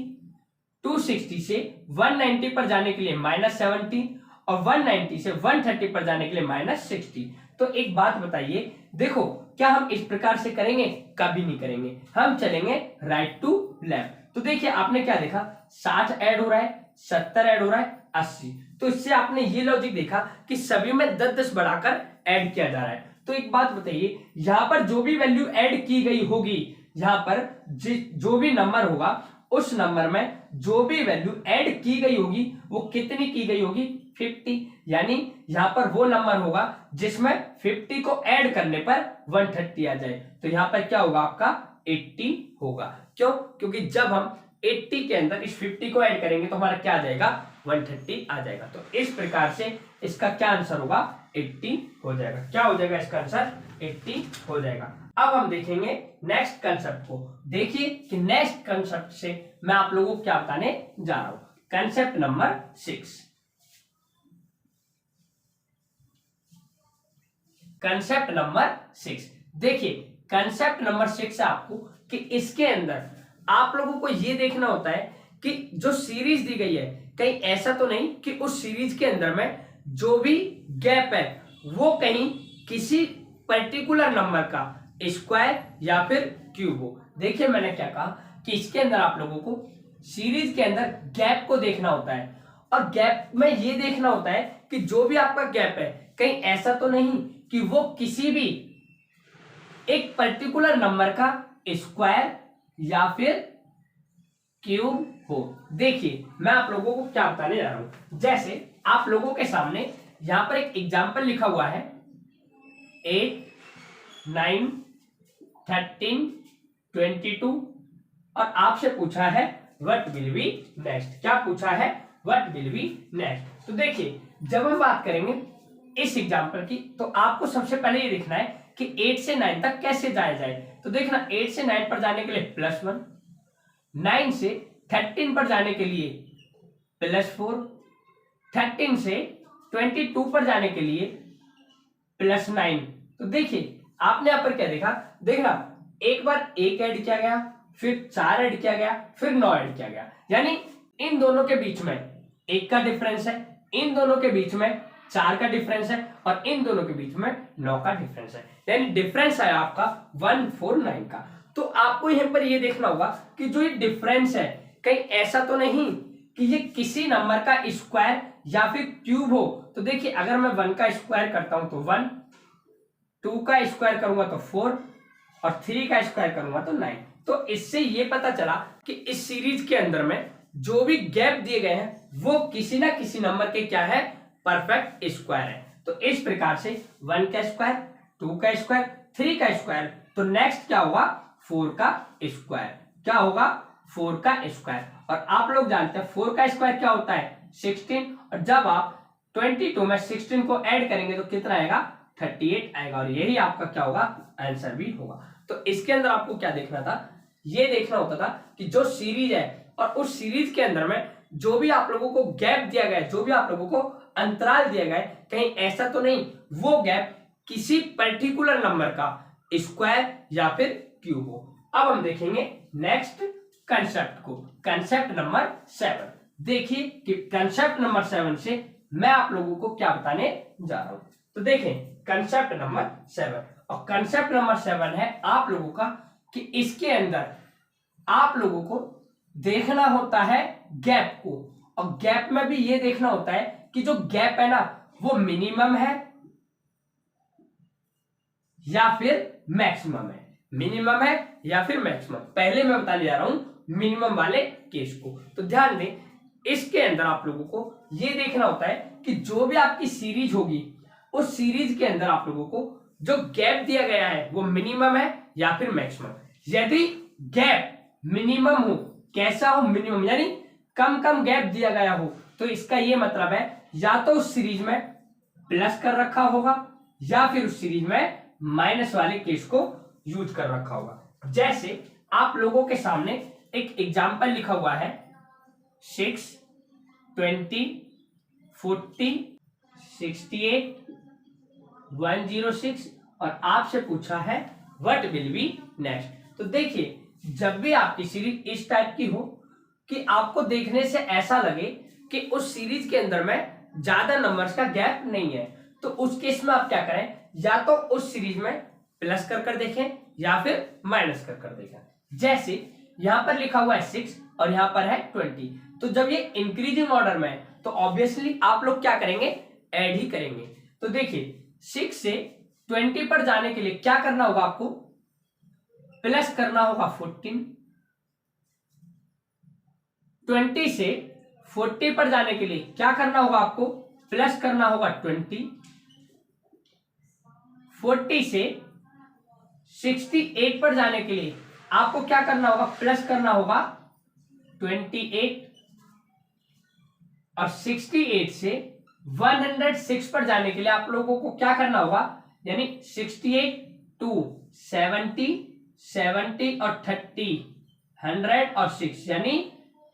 Speaker 1: 260 से 190 पर जाने के लिए -70 और 190 से 130 पर जाने के लिए -60। तो एक बात बताइए, देखो क्या हम इस प्रकार से करेंगे, कभी नहीं करेंगे, हम चलेंगे राइट टू लेफ्ट। तो देखिए आपने क्या देखा, 60 ऐड हो रहा है, 70 ऐड हो रहा है, 80। तो इससे आपने ये लॉजिक देखा कि सभी में 10-10 बढ़ाकर ऐड किया जा रहा है। तो एक बात बताइए, यहां पर जो भी वैल्यू ऐड की गई होगी, यहां पर जो भी नंबर होगा उस नंबर में जो भी वैल्यू ऐड की गई होगी वो कितनी की गई होगी, 50। यानी यहां पर वो नंबर होगा जिसमें 50 को ऐड करने पर 130 आ जाए। तो यहां पर क्या होगा, आपका 80 होगा। क्यों? क्योंकि जब हम 80 के अंदर इस 50 को ऐड करेंगे तो हमारा क्या आ जाएगा, 130 आ जाएगा। तो इस प्रकार से इसका क्या आंसर होगा, 80 हो जाएगा। क्या हो जाएगा इसका आंसर, 80 हो जाएगा। अब हम देखेंगे नेक्स्ट कंसेप्ट को। देखिए कि नेक्स्ट कंसेप्ट से मैं आप लोगों को क्या बताने जा रहा हूं, कंसेप्ट नंबर 6। कंसेप्ट नंबर 6, देखिए कंसेप्ट नंबर 6 है आपको कि इसके अंदर आप लोगों को यह देखना होता है कि जो सीरीज दी गई है कहीं ऐसा तो नहीं कि उस सीरीज के अंदर में जो भी गैप है वो कहीं किसी पर्टिकुलर नंबर का स्क्वायर या फिर क्यूब हो। देखिए मैंने क्या कहा कि इसके अंदर आप लोगों को सीरीज के अंदर गैप को देखना होता है, और गैप में ये देखना होता है कि जो भी आपका गैप है कहीं ऐसा तो नहीं कि वो किसी भी एक पर्टिकुलर नंबर का स्क्वायर या फिर क्यूब हो। देखिए मैं आप लोगों को क्या बताने जा रहा हूं, जैसे आप लोगों के सामने यहां पर एक एग्जाम्पल लिखा हुआ है 8, 9, 13, 22 और आपसे पूछा है व्हाट विल बी नेक्स्ट। क्या पूछा है, व्हाट विल बी नेक्स्ट। तो देखिए जब हम बात करेंगे इस एग्जाम्पल की तो आपको सबसे पहले ये देखना है कि 8 से 9 तक कैसे जाया जाए। तो देखना 8 से 9 पर जाने के लिए +1, 9 से 13 पर जाने के लिए +4, 13 से 22 पर जाने के लिए +9। तो देखिए आपने यहां पर क्या देखा, देखना एक बार 1 ऐड किया गया, फिर 4 ऐड किया गया, फिर 9 ऐड किया गया, यानी इन दोनों के बीच में 1 का डिफरेंस है, इन दोनों के बीच में 4 का डिफरेंस है और इन दोनों के बीच में 9 का डिफरेंस है, यानी डिफरेंस है आपका 149 का। तो आपको यहां पर ये देखना होगा कि जो ये डिफरेंस है कहीं ऐसा तो नहीं कि ये किसी नंबर का स्क्वायर या फिर क्यूब हो। तो देखिए अगर मैं 1 का स्क्वायर करता हूं तो 1, 2 का स्क्वायर करूंगा तो 4 और 3 का स्क्वायर करूंगा तो 9। तो इससे ये पता चला कि इस सीरीज के अंदर में जो भी गैप दिए गए हैं वो किसी ना किसी नंबर के क्या है, परफेक्ट स्क्वायर है। तो इस प्रकार से 1 का स्क्वायर, 2 का स्क्वायर, 3 का स्क्वायर, तो नेक्स्ट क्या होगा 4 का स्क्वायर। क्या होगा 4 का स्क्वायर। और आप लोग जानते हैं 4 का स्क्वायर क्या होता है 16, और जब आप 22 में 16 को ऐड करेंगे तो कितना आएगा 38 आएगा, और यही आपका क्या होगा आंसर भी होगा। तो इसके अंदर आपको क्या देखना था, ये देखना होता था कि जो सीरीज है और उस सीरीज के अंदर में जो भी आप लोगों को गैप दिया गया है, जो भी आप लोगों को अंतराल दिया गया है, कहीं ऐसा तो नहीं वो गैप किसी पर्टिकुलर नंबर का स्क्वायर या फिर क्यूब हो। अब हम देखेंगे नेक्स्ट कंसेप्ट को, कंसेप्ट नंबर 7। देखिए कि कंसेप्ट नंबर 7 से मैं आप लोगों को क्या बताने जा रहा हूं। तो देखें कंसेप्ट नंबर 7, और कंसेप्ट नंबर 7 है आप लोगों का कि इसके अंदर आप लोगों को देखना होता है गैप को, और गैप में भी ये देखना होता है कि जो गैप है ना वो मिनिमम है या फिर मैक्सिमम है, मिनिमम है या फिर मैक्सिमम। पहले मैं बताने जा रहा हूं मिनिमम वाले केस को। तो ध्यान दें इसके अंदर आप लोगों को ये देखना होता है कि जो भी आपकी सीरीज होगी उस सीरीज के अंदर आप लोगों को जो गैप दिया गया है वो मिनिमम है या फिर मैक्सिमम। यदि गैप मिनिमम हो, कैसा हो मिनिमम, यानी कम कम गैप दिया गया हो, तो इसका ये मतलब है या तो उस सीरीज में प्लस कर रखा होगा या फिर उस सीरीज में माइनस वाले केस को यूज कर रखा होगा। जैसे आप लोगों के सामने एक एग्जाम्पल लिखा हुआ है 6, 20, 40, 68, 106, और आपसे पूछा है व्हाट विल बी नेक्स्ट। तो देखिए जब भी आपकी सीरीज इस टाइप की हो कि आपको देखने से ऐसा लगे कि उस सीरीज के अंदर में ज्यादा नंबर्स का गैप नहीं है, तो उस केस में आप क्या करें, या तो उस सीरीज में प्लस कर देखें या फिर माइनस कर देखें। जैसे यहां पर लिखा हुआ है 6 और यहां पर है 20, तो जब ये इंक्रीजिंग ऑर्डर में है तो ऑब्वियसली आप लोग क्या करेंगे, ऐड ही करेंगे। तो देखिए 6 से 20 पर जाने के लिए क्या करना होगा, आपको प्लस करना होगा 14, 20 से 40 पर जाने के लिए क्या करना होगा, आपको प्लस करना होगा 20, 40 से 68 पर जाने के लिए आपको क्या करना होगा, प्लस करना होगा 28, और 68 से 106 पर जाने के लिए आप लोगों को क्या करना होगा, यानी 68 टू 70, 70 और 30, 100 और 6 यानी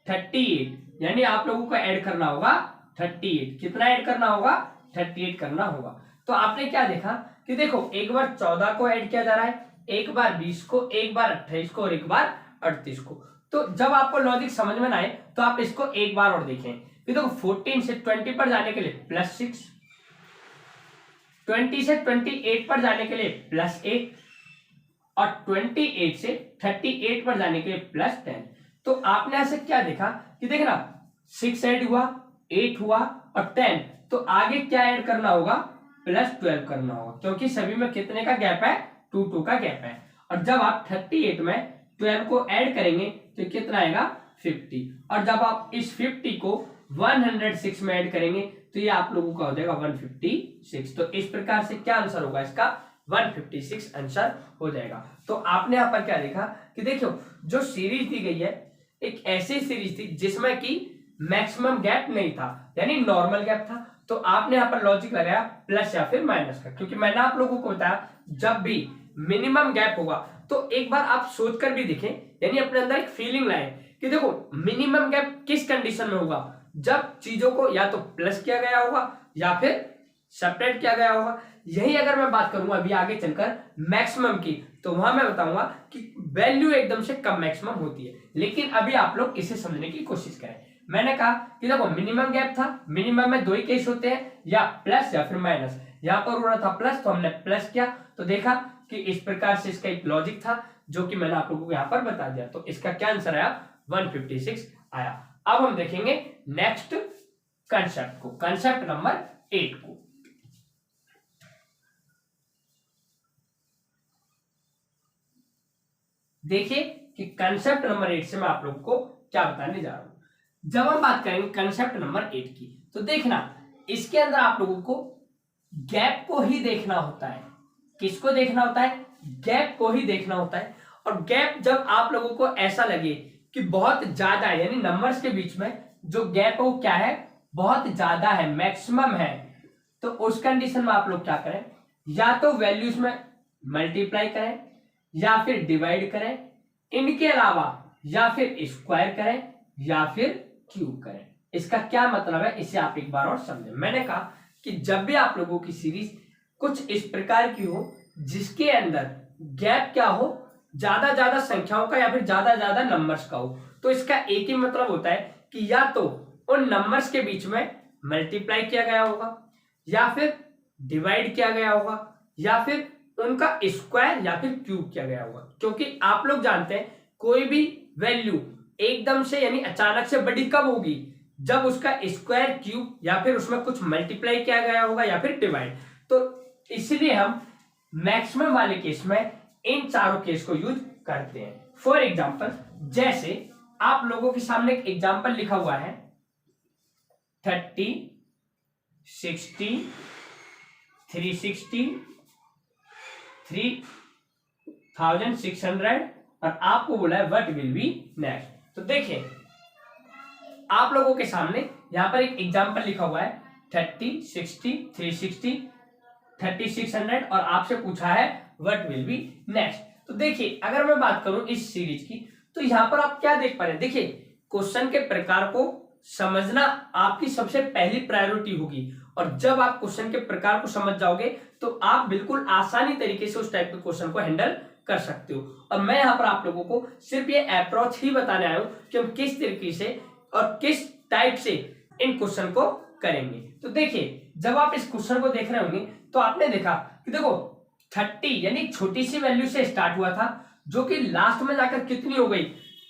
Speaker 1: 38, यानी आप लोगों को ऐड करना होगा 38। कितना ऐड करना होगा, 38 करना होगा। तो आपने क्या देखा कि देखो एक बार 14 को ऐड किया जा रहा है, एक बार 20 को, एक बार 28 को और एक बार 38 को। तो जब आपको लॉजिक समझ में ना आए तो आप इसको एक बार और देखें। फिर देखो 14 से 20 पर जाने के लिए +6, 20 से 28 पर जाने के लिए +8, और 28 से 38 पर जाने के लिए +10। तो आपने यहां से क्या देखा कि देखना 6 ऐड हुआ, 8 हुआ और 10, तो आगे क्या ऐड करना होगा, +12 करना होगा, क्योंकि सभी में कितने का गैप है, 2 का गैप है। और जब आप 38 में 12 को ऐड करेंगे तो कितना आएगा 50, और जब आप इस 50 को 106 में ऐड करेंगे तो ये आप लोगों का हो जाएगा 156। तो इस प्रकार से क्या आंसर होगा इसका, 156 आंसर हो जाएगा। तो आपने यहां पर क्या देखा कि देखो जो सीरीज दी गई है एक ऐसी सीरीज थी जिसमें कि मैक्सिमम गैप नहीं था, यानी नॉर्मल गैप था। तो आपने यहाँ पर लॉजिक लगाया प्लस या फिर माइनस का, क्योंकि मैंने आप लोगों को बताया जब भी मिनिमम गैप होगा तो एक बार आप सोच कर भी देखें, यानी अपने अंदर एक फीलिंग लाए कि देखो मिनिमम गैप किस कंडीशन में होगा, जब चीजों को या तो प्लस किया गया होगा या फिर सेपरेट किया गया होगा। यही अगर मैं बात करूंगा अभी आगे चलकर मैक्सिमम की, तो वहां मैं बताऊंगा कि वैल्यू एकदम से कम मैक्सिमम होती है। लेकिन अभी आप लोग इसे समझने की कोशिश करें। मैंने कहा कि देखो मिनिमम गैप था, मिनिमम में दो ही केस होते हैं, या प्लस या फिर माइनस। यहाँ पर हो रहा था प्लस तो हमने प्लस किया, तो देखा कि इस प्रकार से इसका एक लॉजिक था जो कि मैंने आप लोगों को यहाँ पर बता दिया। तो इसका क्या आंसर आया, 156 आया। अब हम देखेंगे नेक्स्ट कंसेप्ट को, कंसेप्ट नंबर 8 को। देखिए कि कंसेप्ट नंबर 8 से मैं आप लोगों को क्या बताने जा रहा हूं। जब हम बात करेंगे कंसेप्ट नंबर 8 की, तो देखना इसके अंदर आप लोगों को गैप को ही देखना होता है। किसको देखना होता है, गैप को ही देखना होता है। और गैप जब आप लोगों को ऐसा लगे कि बहुत ज्यादा है, यानी नंबर्स के बीच में जो गैप है वो क्या है, बहुत ज्यादा है, मैक्सिमम है, तो उस कंडीशन में आप लोग क्या करें, या तो वैल्यूज में मल्टीप्लाई करें या फिर डिवाइड करें, इनके अलावा या फिर स्क्वायर करें या फिर क्यूब करें। इसका क्या मतलब है इसे आप एक बार और समझें। मैंने कहा कि जब भी आप लोगों की सीरीज कुछ इस प्रकार की हो जिसके अंदर गैप क्या हो, ज्यादा संख्याओं का या फिर ज्यादा नंबर्स का हो, तो इसका एक ही मतलब होता है कि या तो उन नंबर्स के बीच में मल्टीप्लाई किया गया होगा या फिर डिवाइड किया गया होगा या फिर उनका स्क्वायर या फिर क्यूब किया गया होगा। क्योंकि आप लोग जानते हैं कोई भी वैल्यू एकदम से यानी अचानक से बड़ी कब होगी, जब उसका स्क्वायर क्यूब या फिर उसमें कुछ मल्टीप्लाई किया गया होगा या फिर डिवाइड। तो इसलिए हम मैक्सिमम वाले केस में इन चारों केस को यूज करते हैं। फॉर एग्जाम्पल, जैसे आप लोगों के सामने एक एग्जाम्पल लिखा हुआ है 30, 60, 360, 3600 और आपको बोला है व्हाट विल बी नेक्स्ट। तो देखिए आप लोगों के सामने यहां पर एक एग्जाम्पल लिखा हुआ है 30, 60, 360, 3600 और आपसे पूछा है व्हाट विल बी नेक्स्ट। तो देखिए अगर मैं बात करूं इस सीरीज की, तो यहां पर आप क्या देख पा रहे हैं, देखिए क्वेश्चन के प्रकार को समझना आपकी सबसे पहली प्रायोरिटी होगी। और जब आप क्वेश्चन के प्रकार को समझ जाओगे तो आप बिल्कुल आसानी तरीके से उस टाइप के क्वेश्चन को हैंडल कर सकते हो। और मैं यहाँ पर आप लोगों को सिर्फ ये अप्रोच ही बताने आया हूं कि हम किस तरीके से और किस टाइप से इन क्वेश्चन को करेंगे। तो देखिए जब आप इस क्वेश्चन को देख रहे होंगे तो आपने देखा कि देखो 30 यानी छोटी सी वैल्यू से स्टार्ट हुआ था, जो कि लास्ट में जाकर कितनी हो गई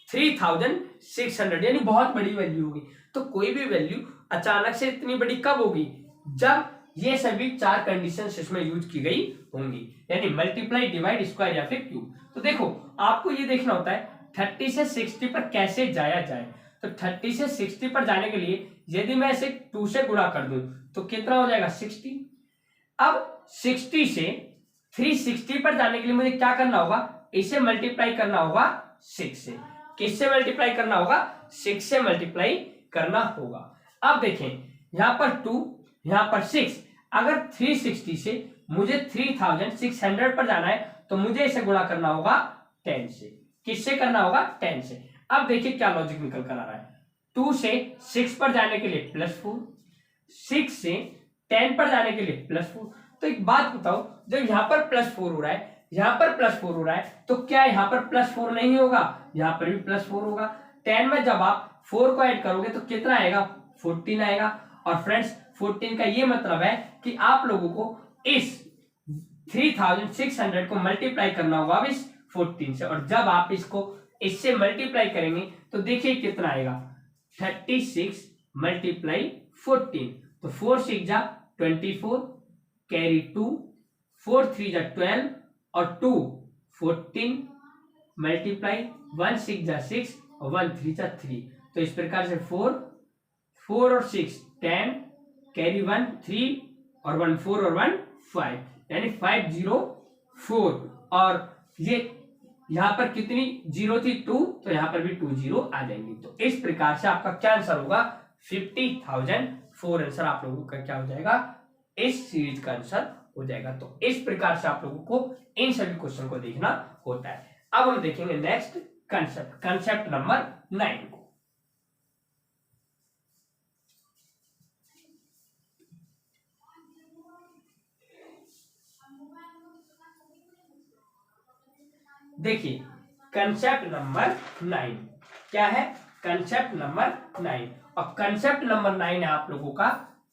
Speaker 1: 3600, यानी बहुत बड़ी वैल्यू होगी। तो कोई भी वैल्यू अचानक से इतनी बड़ी कब होगी, जब ये सभी चार कंडीशंस इसमें यूज की गई होंगी, यानी मल्टीप्लाई, डिवाइड, स्क्वायर या फिर क्यूब। तो देखो आपको ये देखना होता है 30 से 60 पर कैसे जाया जाए। तो 30 से 60 पर जाने के लिए यदि मैं इसे 2 से गुणा कर दूं तो कितना हो जाएगा 60। अब 60 से 360 पर जाने के लिए मुझे क्या करना होगा, इसे मल्टीप्लाई करना होगा 6 से। किससे मल्टीप्लाई करना होगा, 6 से मल्टीप्लाई करना होगा। अब देखें यहां पर 2, यहां पर 6, अगर 360 से मुझे 3600 पर जाना है तो मुझे इसे गुणा करना होगा 10 से। किससे करना होगा, 10 से। अब देखिए क्या लॉजिक निकल कर आ रहा है, 2 से 6 पर जाने के लिए +4, 6 से 10 पर जाने के लिए +4। तो एक बात बताओ, जब यहां पर +4 हो रहा है, यहां पर +4 हो रहा है, तो क्या यहां पर +4 नहीं होगा, यहां पर भी +4 होगा। 10 में जब आप 4 को ऐड करोगे तो कितना आएगा, 14 आएगा। और फ्रेंड्स 14 का ये मतलब है कि आप लोगों को इस 3600 को मल्टीप्लाई करना होगा अब इस 14 से। और जब आप इसको इससे मल्टीप्लाई करेंगे तो देखिए कितना आएगा, 36 मल्टीप्लाई 14, तो 4 6 जा 24, कैरी 2, 4 3 जा 12 और 2 14 मल्टीप्लाई 1 6 जा 6 और 1 3 जा 3। तो इस प्रकार से 4 और 6 10, कैरी 1 3 और 1 4 और 1 5, यानी 504। और ये यहां पर कितनी जीरो थी 2, तो यहां पर भी 2 जीरो आ जाएंगी। तो इस प्रकार से आपका क्या आंसर होगा 50,004 आंसर आप लोगों का क्या हो जाएगा इस सीरीज का आंसर हो जाएगा। तो इस प्रकार से आप लोगों को इन सभी क्वेश्चन को देखना होता है। अब हम देखेंगे नेक्स्ट कंसेप्ट नंबर 9 को। देखिए कंसेप्ट नंबर 9 क्या है, कंसेप्ट नंबर 9, और कंसेप्ट नंबर 9 है आप लोगों का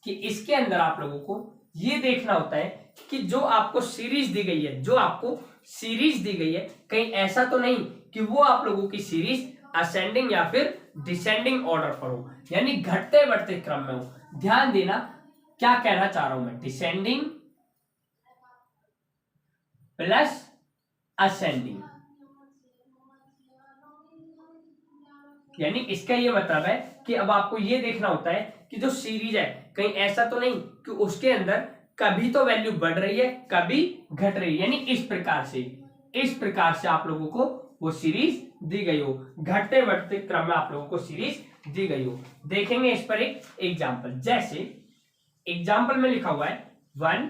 Speaker 1: कि इसके अंदर आप लोगों को ये देखना होता है कि जो आपको सीरीज दी गई है, जो आपको सीरीज दी गई है, कहीं ऐसा तो नहीं कि वो आप लोगों की सीरीज असेंडिंग या फिर डिसेंडिंग ऑर्डर पर हो, यानी घटते बढ़ते क्रम में हो। ध्यान देना क्या कहना चाह रहा हूं मैं, डिसेंडिंग प्लस असेंडिंग, यानी इसका ये मतलब है कि अब आपको ये देखना होता है कि जो सीरीज है कहीं ऐसा तो नहीं कि उसके अंदर कभी तो वैल्यू बढ़ रही है कभी घट रही है, यानी इस प्रकार से आप लोगों को वो सीरीज दी गई हो, घटते बढ़ते क्रम में आप लोगों को सीरीज दी गई हो। देखेंगे इस पर एक एग्जाम्पल, जैसे एग्जाम्पल में लिखा हुआ है 1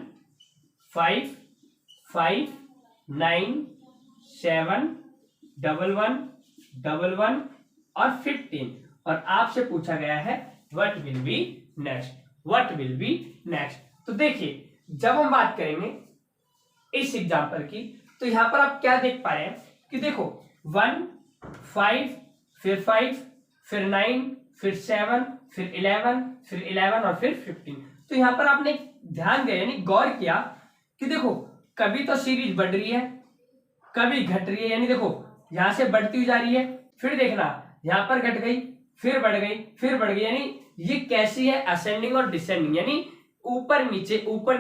Speaker 1: 5 5 9 7 1 1 1 और 15, और आपसे पूछा गया है what will be next, what will be next. तो देखिए जब हम बात करेंगे इस एग्जांपल की, तो यहां पर आप क्या देख पा रहे हैं कि देखो 1 5 फिर 5 फिर 9 फिर 7 फिर 11 फिर 11 और फिर 15। तो यहां पर आपने ध्यान दिया यानी गौर किया कि देखो कभी तो सीरीज बढ़ रही है कभी घट रही है, यानी देखो यहां से बढ़ती हुई जा रही है, फिर देखना यहां पर घट गई फिर बढ़ गई फिर बढ़ गई, यानी ये कैसी है असेंडिंग और डिसेंडिंग, यानी ऊपर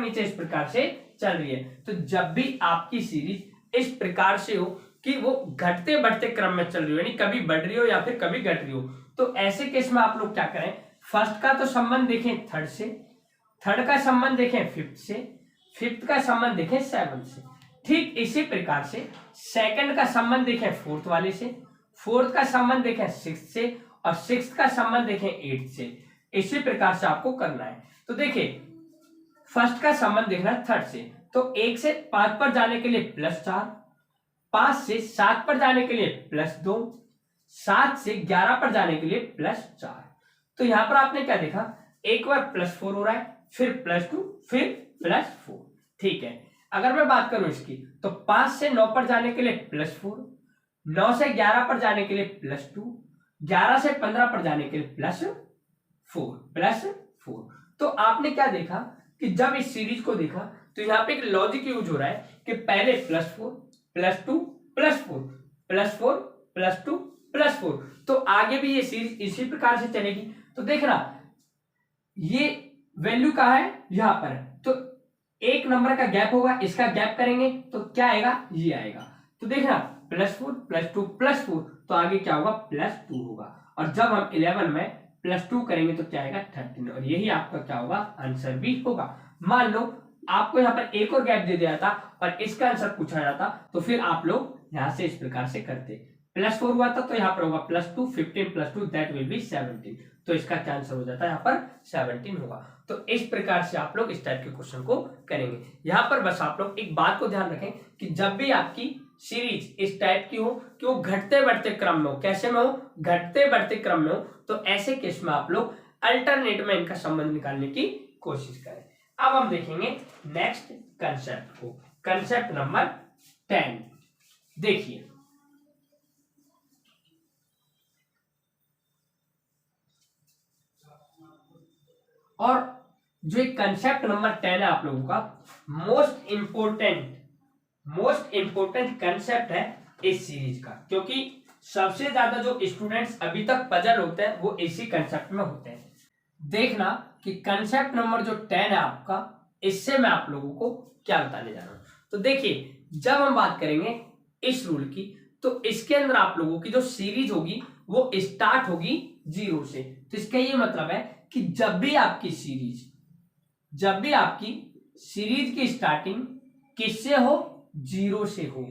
Speaker 1: नीचे इस प्रकार से चल रही है। तो जब भी आपकी सीरीज इस प्रकार से हो कि वो घटते बढ़ते क्रम में चल रही हो, यानी कभी बढ़ रही हो या फिर कभी घट रही हो, तो ऐसे केस में आप लोग क्या करें, फर्स्ट का तो संबंध देखें थर्ड से, थर्ड का संबंध देखें फिफ्थ से, फिफ्थ का संबंध देखें सेवंथ से, ठीक इसी प्रकार से सेकंड का संबंध देखें फोर्थ वाले से, फोर्थ का संबंध देखें सिक्स्थ से, और सिक्स्थ का संबंध देखें एट्थ से। इसी प्रकार से आपको करना है। तो देखिए फर्स्ट का संबंध देखना है थर्ड से, तो 1 से 5 पर जाने के लिए +4, 5 से 7 पर जाने के लिए +2, 7 से 11 पर जाने के लिए +4। तो यहां पर आपने क्या देखा, एक बार +4 हो रहा है फिर +2 फिर +4, ठीक है। अगर मैं बात करूं इसकी, तो 5 से 9 पर जाने के लिए +4, 9 से 11 पर जाने के लिए +2, 11 से 15 पर जाने के लिए +4। तो आपने क्या देखा कि जब इस सीरीज को देखा तो यहाँ पे एक लॉजिक यूज हो रहा है कि पहले +4 +2 +4 +4 +2 +4, तो आगे भी ये सीरीज इसी प्रकार से चलेगी। तो देखना ये वैल्यू कहाँ है, यहाँ पर है, तो एक नंबर का गैप होगा, इसका गैप करेंगे तो क्या आएगा, ये आएगा। तो देखना +4 +2 +4, तो आगे क्या होगा +2 होगा, और जब हम 11 में +2 करेंगे तो क्या आएगा 13, और यही आपका क्या होगा आंसर भी होगा। मान लो आपको यहाँ पर एक और गैप दे दिया था और इसका आंसर पूछा जाता, तो फिर आप लोग यहाँ से इस प्रकार से करते, +4 हुआ था तो यहाँ पर होगा +2, 15 + 2 दैट विल बी 17, तो इसका क्या आंसर हो जाता है यहाँ पर 17 होगा। तो इस प्रकार से आप लोग इस टाइप के क्वेश्चन को करेंगे। यहाँ पर बस आप लोग एक बात को ध्यान रखें कि जब भी आपकी सीरीज इस टाइप की हो कि वो घटते बढ़ते क्रम में हो, कैसे में हो, घटते बढ़ते क्रम में हो, तो ऐसे केस में आप लोग अल्टरनेट में इनका संबंध निकालने की कोशिश करें। अब हम देखेंगे नेक्स्ट कंसेप्ट को, कंसेप्ट नंबर 10। देखिए और जो एक कंसेप्ट नंबर 10 है आप लोगों का, मोस्ट इंपोर्टेंट कंसेप्ट है इस सीरीज का, क्योंकि सबसे ज्यादा जो स्टूडेंट्स अभी तक पजल होते हैं वो इसी कंसेप्ट में होते हैं। देखना कि कंसेप्ट नंबर जो 10 है आपका, इससे मैं आप लोगों को क्या बताने जा रहा हूं। तो देखिए जब हम बात करेंगे इस रूल की, तो इसके अंदर आप लोगों की जो सीरीज होगी वो स्टार्ट होगी 0 से। तो इसका ये मतलब है कि जब भी आपकी सीरीज की स्टार्टिंग किससे हो, 0 से हो,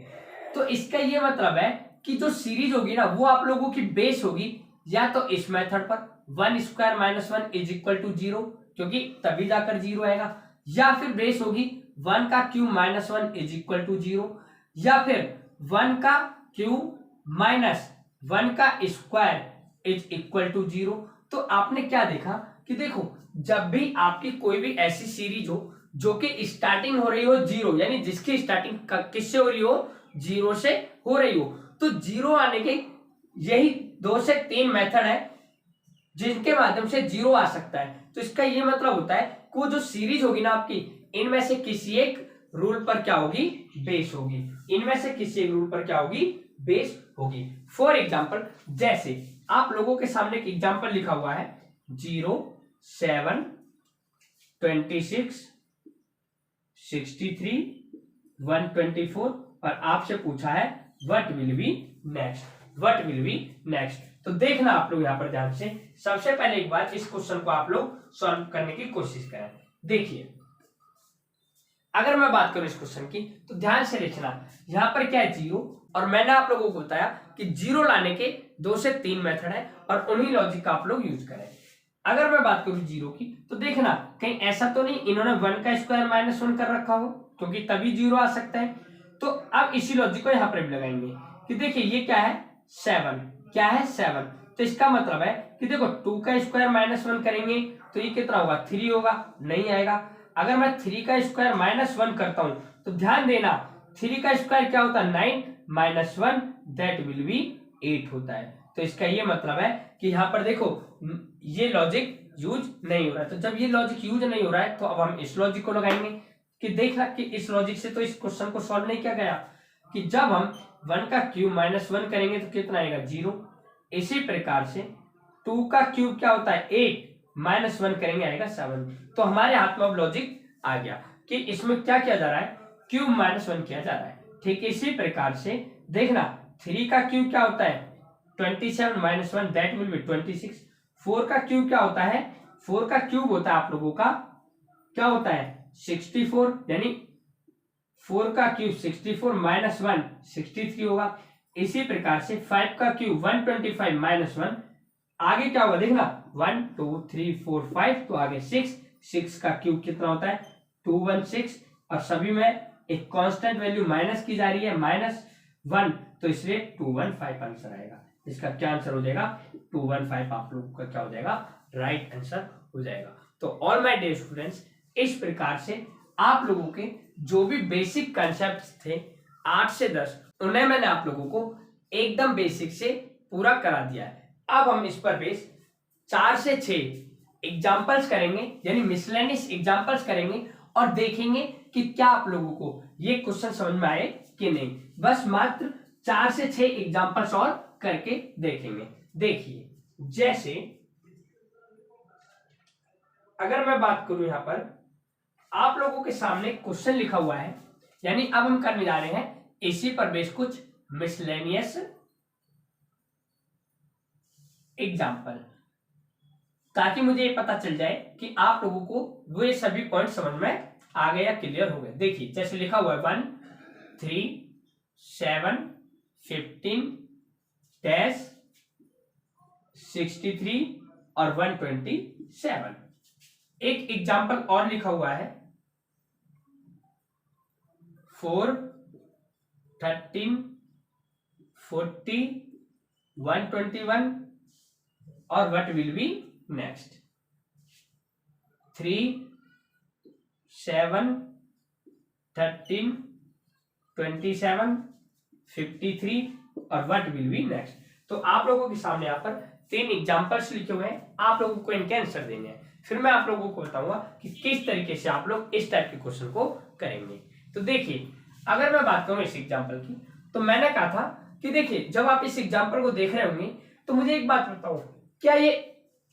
Speaker 1: तो इसका ये मतलब है कि जो सीरीज होगी ना वो आप लोगों की बेस होगी या तो इस मेथड पर 1 square minus 1 is equal to 0, क्योंकि तभी जाकर 0 आएगा, या फिर बेस होगी 1 का cube minus 1 is equal to 0, या फिर 1 का क्यूब माइनस 1 का स्क्वायर इज इक्वल टू 0। तो आपने क्या देखा कि देखो जब भी आपकी कोई भी ऐसी सीरीज हो जो कि स्टार्टिंग हो रही हो 0, यानी जिसकी स्टार्टिंग किससे हो रही हो, 0 से हो रही हो, तो 0 आने के यही 2 से 3 मेथड है जिनके माध्यम से 0 आ सकता है। तो इसका ये मतलब होता है कि वो जो सीरीज होगी ना आपकी, इनमें से किसी एक रूल पर क्या होगी, बेस होगी, इनमें से किसी एक रूल पर क्या होगी, बेस होगी। फॉर एग्जाम्पल जैसे आप लोगों के सामने एक एग्जाम्पल लिखा हुआ है 0, 7, 26, 63, 124 और आपसे पूछा है what will be next, what will be next. तो देखना आप लोग यहाँ पर ध्यान से, सबसे पहले एक बार इस क्वेश्चन को आप लोग सॉल्व करने की कोशिश करें। देखिए अगर मैं बात करूं इस क्वेश्चन की तो ध्यान से देखना, यहाँ पर क्या है 0, और मैंने आप लोगों को बताया कि 0 लाने के 2 से 3 मेथड है और उन्हीं लॉजिक का आप लोग यूज करें। अगर मैं बात करूं 0 की तो देखना कहीं ऐसा तो नहीं इन्होंने 1 का स्क्वायर माइनस 1 कर रखा हो, क्योंकि तभी 0 आ सकता है। तो अब इसी लॉजिक को यहाँ पर भी लगाएंगे कि देखिए ये क्या है 7, क्या है 7, तो इसका मतलब है कि देखो 2 का स्क्वायर माइनस 1 करेंगे तो ये कितना होगा, 3 होगा, नहीं आएगा। अगर मैं 3 का स्क्वायर माइनस 1 करता हूं तो ध्यान देना 3 का स्क्वायर क्या होता है 9 माइनस 1 दैट विल बी 8 होता है। तो इसका ये मतलब है कि यहाँ पर देखो ये लॉजिक यूज नहीं हो रहा है। तो जब ये लॉजिक यूज नहीं हो रहा है तो अब हम इस लॉजिक को लगाएंगे कि देखना कि इस लॉजिक से तो इस क्वेश्चन को सॉल्व नहीं किया गया कि जब हम 1 का क्यूब माइनस 1 करेंगे तो कितना आएगा 0। इसी प्रकार से 2 का क्यूब क्या होता है 8 माइनस 1 करेंगे आएगा 7। तो हमारे हाथ में अब लॉजिक आ गया कि इसमें क्या किया जा रहा है, क्यूब माइनस 1 किया जा रहा है। ठीक इसी प्रकार से देखना 3 का क्यूब क्या होता है 27 माइनस 1 दैट विल बी 26। 4 का क्यूब क्या होता है, 4 का क्यूब होता है आप लोगों का क्या होता है 64, यानी 4 का क्यूब 64 माइनस 1 63 होगा। इसी प्रकार से 5 का क्यूब 125 माइनस 1, आगे क्या होगा देखना 1 2 3 4 5, तो आगे 6, 6 का क्यूब कितना होता है 216, और सभी में एक कांस्टेंट वैल्यू माइनस की जा रही है -1, तो इसलिए 215 आंसर आएगा। इसका क्या आंसर हो जाएगा 215, आप लोगों का क्या हो जाएगा राइट आंसर हो जाएगा। तो ऑल माय डियर स्टूडेंट्स, इस प्रकार से आप लोगों के जो भी बेसिक कॉन्सेप्ट्स थे 8 से 10 उन्हें मैंने आप लोगों को एकदम बेसिक से पूरा करा दिया है। अब हम इस पर बेस 4 से 6 एग्जाम्पल्स करेंगे, यानी मिसलेनियस एग्जाम्पल्स करेंगे और देखेंगे कि क्या आप लोगों को ये क्वेश्चन समझ में आए कि नहीं। बस मात्र 4 से 6 एग्जाम्पल्स और करके देखेंगे। देखिए जैसे अगर मैं बात करूं यहां पर आप लोगों के सामने क्वेश्चन लिखा हुआ है, यानी अब हम करने जा रहे हैं इसी पर बेस कुछ मिसलेनियस एग्जाम्पल, ताकि मुझे ये पता चल जाए कि आप लोगों को वो ये सभी पॉइंट समझ में आ गए या क्लियर हो गए। देखिए जैसे लिखा हुआ है 1 3 7 15 10 63 और 127। एक एग्जाम्पल और लिखा हुआ है 4 13 40 121 और व्हाट विल बी नेक्स्ट 3 7 13 27 53 और व्हाट विल बी नेक्स्ट। तो आप लोगों के सामने यहाँ पर 3 एग्जाम्पल्स लिखे हुए हैं, आप लोगों को इनके आंसर देने हैं। फिर मैं आप लोगों को बताऊंगा कि किस तरीके से आप लोग इस टाइप के क्वेश्चन को करेंगे। तो देखिए अगर मैं बात करूं इस एग्जाम्पल की, तो मैंने कहा था कि देखिए जब आप इस एग्जाम्पल को देख रहे होंगे तो मुझे एक बात बताओ, क्या ये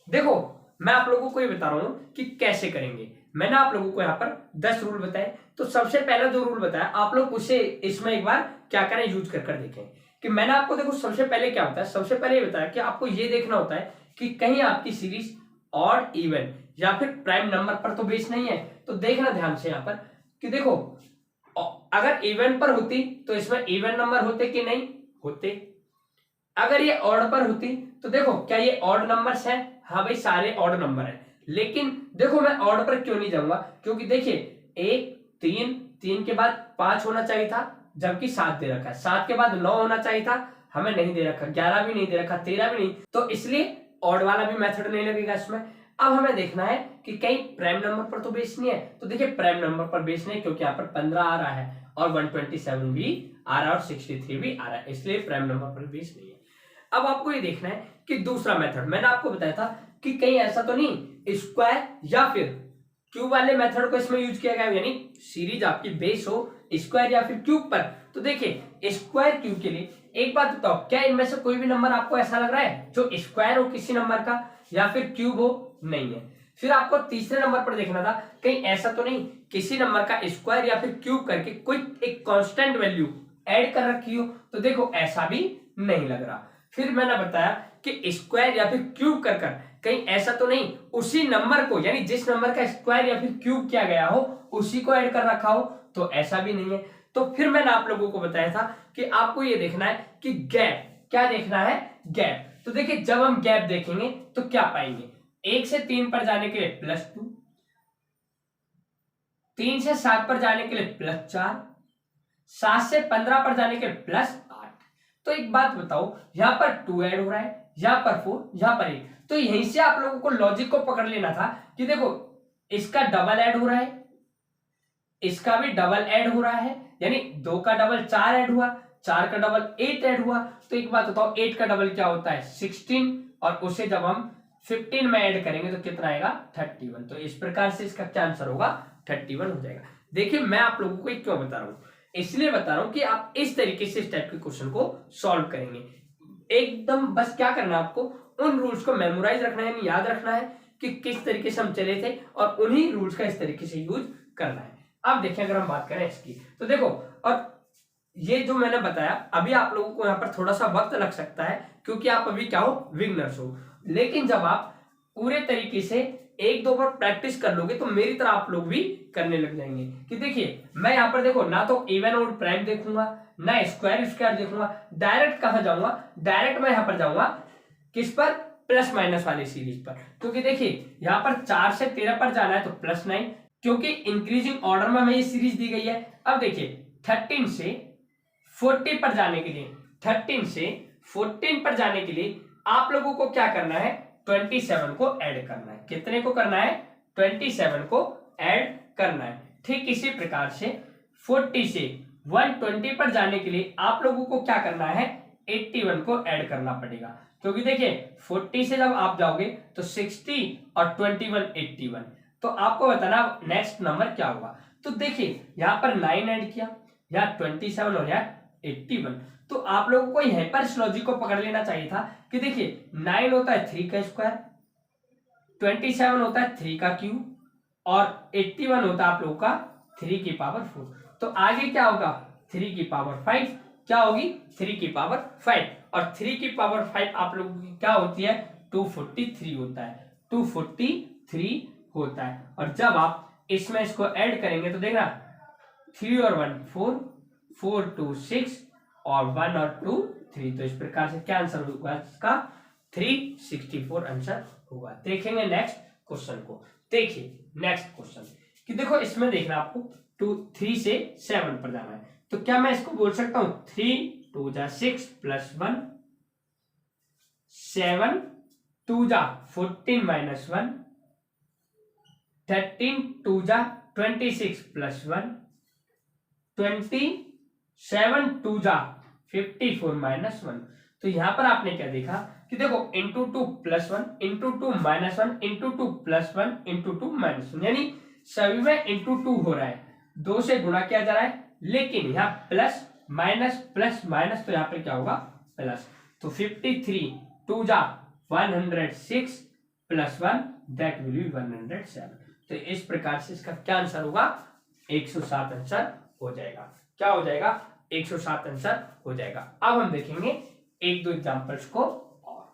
Speaker 1: देखो मैं आप लोगों को ये बता रहा हूं कि कैसे करेंगे। मैंने आप लोगों को यहाँ पर 10 रूल बताए, तो सबसे पहला जो रूल बताया आप लोग उसे इसमें एक बार क्या करें यूज कर देखें कि मैंने आपको देखो सबसे पहले क्या होता है, सबसे पहले ये बताया कि आपको ये देखना होता है कि कहीं आपकी सीरीज ऑड इवन या फिर प्राइम नंबर पर तो बेस नहीं है। तो देखना ध्यान से यहाँ पर कि देखो अगर इवन पर होती तो इसमें इवन नंबर होते कि नहीं होते। अगर ये ऑड पर होती तो देखो क्या ये ऑड नंबर्स हैं, हाँ भाई सारे ऑड नंबर है। लेकिन देखो मैं ऑड पर क्यों नहीं जाऊंगा, क्योंकि देखिए 1 3 3 के बाद 5 होना चाहिए था, जबकि 7 दे रखा है, 7 के बाद 9 होना चाहिए था, हमें नहीं दे रखा, 11 भी नहीं दे रखा, 13 भी नहीं, तो इसलिए ऑड वाला भी मेथड नहीं लगेगा इसमें। अब हमें देखना है कि कहीं प्राइम नंबर पर तो बेस नहीं है, तो देखिए प्राइम नंबर पर बेस नहीं, क्योंकि यहाँ पर 15 आ रहा है और 127 भी आ रहा है और 63 भी आ रहा है, इसलिए प्राइम नंबर पर बेस नहीं है। अब आपको ये देखना है कि दूसरा मेथड मैंने आपको बताया था कि कहीं ऐसा तो नहीं स्क्वायर या फिर क्यूब वाले मेथड को इसमें यूज किया गया, यानी सीरीज आपकी बेस हो स्क्वायर या फिर क्यूब पर। तो देखिए स्क्वायर क्यूब के लिए एक बात बताओ, क्या इनमें से कोई भी नंबर आपको ऐसा लग रहा है जो स्क्वायर हो किसी नंबर का या फिर क्यूब हो? नहीं है। फिर आपको तीसरे नंबर पर देखना था कहीं ऐसा तो नहीं किसी नंबर का स्क्वायर या फिर क्यूब करके कोई एक कांस्टेंट वैल्यू ऐड कर रखी हो, तो देखो ऐसा भी नहीं लग रहा। फिर मैंने बताया कि स्क्वायर या फिर क्यूब कर कहीं ऐसा तो नहीं उसी नंबर को, यानी जिस नंबर का स्क्वायर या फिर क्यूब किया गया हो उसी को ऐड कर रखा हो, तो ऐसा भी नहीं है। तो फिर मैंने आप लोगों को बताया था कि आपको ये देखना है कि गैप, क्या देखना है? गैप। तो देखिए जब हम गैप देखेंगे तो क्या पाएंगे, 1 से 3 पर जाने के लिए +2, 3 से 7 पर जाने के लिए +4, 7 से 15 पर जाने के लिए +8। तो एक बात बताओ, यहां पर 2 ऐड हो रहा है, यहां पर 4, यहां पर 8, तो यहीं से आप लोगों को लॉजिक को पकड़ लेना था कि देखो इसका डबल ऐड हो रहा है, इसका भी डबल ऐड हो रहा है, यानी 2 का डबल 4 ऐड हुआ, 4 का डबल 8 ऐड हुआ। तो एक बात बताओ 8 का डबल क्या होता है? 16, और उसे जब हम 15 में ऐड करेंगे तो कितना आएगा? 31। तो इस प्रकार से इसका क्या आंसर होगा? 31 हो जाएगा। देखिए मैं आप लोगों को क्यों बता रहा हूं, इसलिए बता रहा हूं कि आप इस तरीके से इस टाइप के क्वेश्चन को सॉल्व करेंगे। एकदम बस क्या करना है आपको, उन रूल्स को मेमोराइज रखना है, याद रखना है कि किस तरीके से हम चले थे और उन्हीं रूल्स का इस तरीके से यूज करना है। अब देखिए अगर हम बात करें इसकी, तो देखो और ये जो मैंने बताया अभी आप लोगों को यहाँ पर थोड़ा सा वक्त लग सकता है क्योंकि आप अभी क्या हो, बिगनर्स हो, लेकिन जब आप पूरे तरीके से 1-2 बार प्रैक्टिस कर लोगे तो मेरी तरह आप लोग भी करने लग जाएंगे। कि देखिए मैं यहाँ पर देखो ना तो इवन और प्राइम देखूंगा ना स्क्वायर स्क्वायर देखूंगा, डायरेक्ट कहां जाऊंगा? डायरेक्ट मैं यहाँ पर जाऊंगा किस पर? प्लस माइनस वाली सीरीज पर। क्योंकि देखिए यहाँ पर 4 से 13 पर जाना है तो +9, क्योंकि इंक्रीजिंग ऑर्डर में हमें ये सीरीज दी गई है। अब देखिए 13 से 40 पर जाने के लिए, 13 से 14 पर जाने के लिए आप लोगों को क्या करना है? 27 को ऐड करना है। कितने को करना है? 27 को ऐड करना है। ठीक इसी प्रकार से 40 से 120 पर जाने के लिए आप लोगों को क्या करना है? 81 को ऐड करना पड़ेगा, क्योंकि देखिए 40 से जब आप जाओगे तो 60 और 21 81, तो आपको बताना नेक्स्ट नंबर क्या होगा। तो देखिए यहाँ पर 9 ऐड किया, यहाँ 27 और यहाँ 81, तो आप लोगों को यहीं पर इस लॉजिक को पकड़ लेना चाहिए था कि देखिए 9 होता है 3 का स्क्वायर, 27 होता है 3 का क्यूब और 81 होता है आप लोगों का 3 की पावर 4। तो आगे क्या होगा? 3 की पावर 5, क्या होगी? 3 की पावर 5, और 3 की पावर 5 आप लोगों की क्या होती है? 243 होता है, 243 होता है। और जब आप इसमें इसको ऐड करेंगे तो देखना 3 और 1 4, 4 2 6 और 1 और 2 3, तो इस प्रकार से क्या आंसर होगा इसका? 364 आंसर होगा। देखेंगे नेक्स्ट क्वेश्चन को। देखिए नेक्स्ट क्वेश्चन कि देखो इसमें देखना आपको 3 से 7 पर जाना है, तो क्या मैं इसको बोल सकता हूं 3 2 जा 6 + 1, 7 2 जा 14 - 1, 13 2 जा 26 + 1, 27 2 जा 54 - 1। तो यहां पर आपने क्या देखा कि देखो इंटू 2 + 1 इंटू 2 - 1 इंटू 2 + 1 इंटू 2 - 1, यानी सभी में इंटू 2 हो रहा है, 2 से गुणा किया जा रहा है, लेकिन यहाँ प्लस माइनस प्लस माइनस, तो यहाँ पर क्या होगा? प्लस। तो 53 2 जा 106 + 1 दैट विल बी 107। तो इस प्रकार से इसका क्या आंसर होगा? 107 आंसर हो जाएगा। क्या हो जाएगा? 107 आंसर हो जाएगा। अब हम देखेंगे 1-2 एग्जांपल्स को और।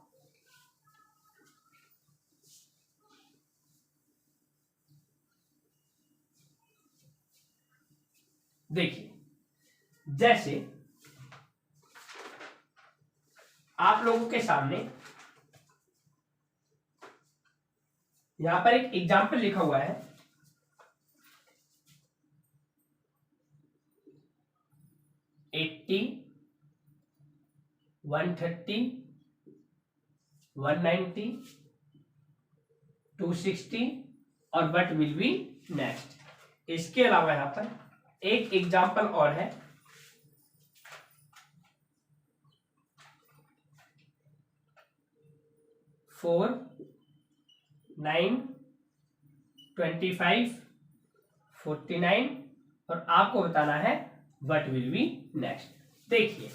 Speaker 1: देखिए जैसे आप लोगों के सामने यहां पर एक एग्जाम्पल लिखा हुआ है, 80, 130, 190, 260 और व्हाट विल बी नेक्स्ट। इसके अलावा यहां पर एक एग्जाम्पल और है, 4, 9, 25, 49 और आपको बताना है व्हाट विल बी नेक्स्ट। देखिए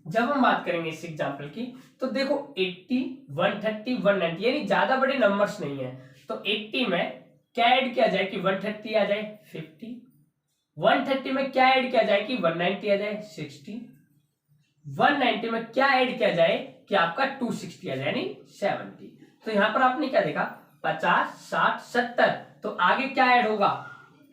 Speaker 1: जब हम बात करेंगे इस एग्जाम्पल की, तो देखो 80, 130, 190 यानी ज्यादा बड़े नंबर्स नहीं है, तो 80 में क्या ऐड किया जाए कि 130 आ जाए 50, 130 में क्या ऐड किया जाए कि 190 आ जाए 60, 190 में क्या ऐड किया जाए कि आपका 260 आ जाए यानी 70। तो यहां पर आपने क्या देखा 50, 60, 70, तो आगे क्या ऐड होगा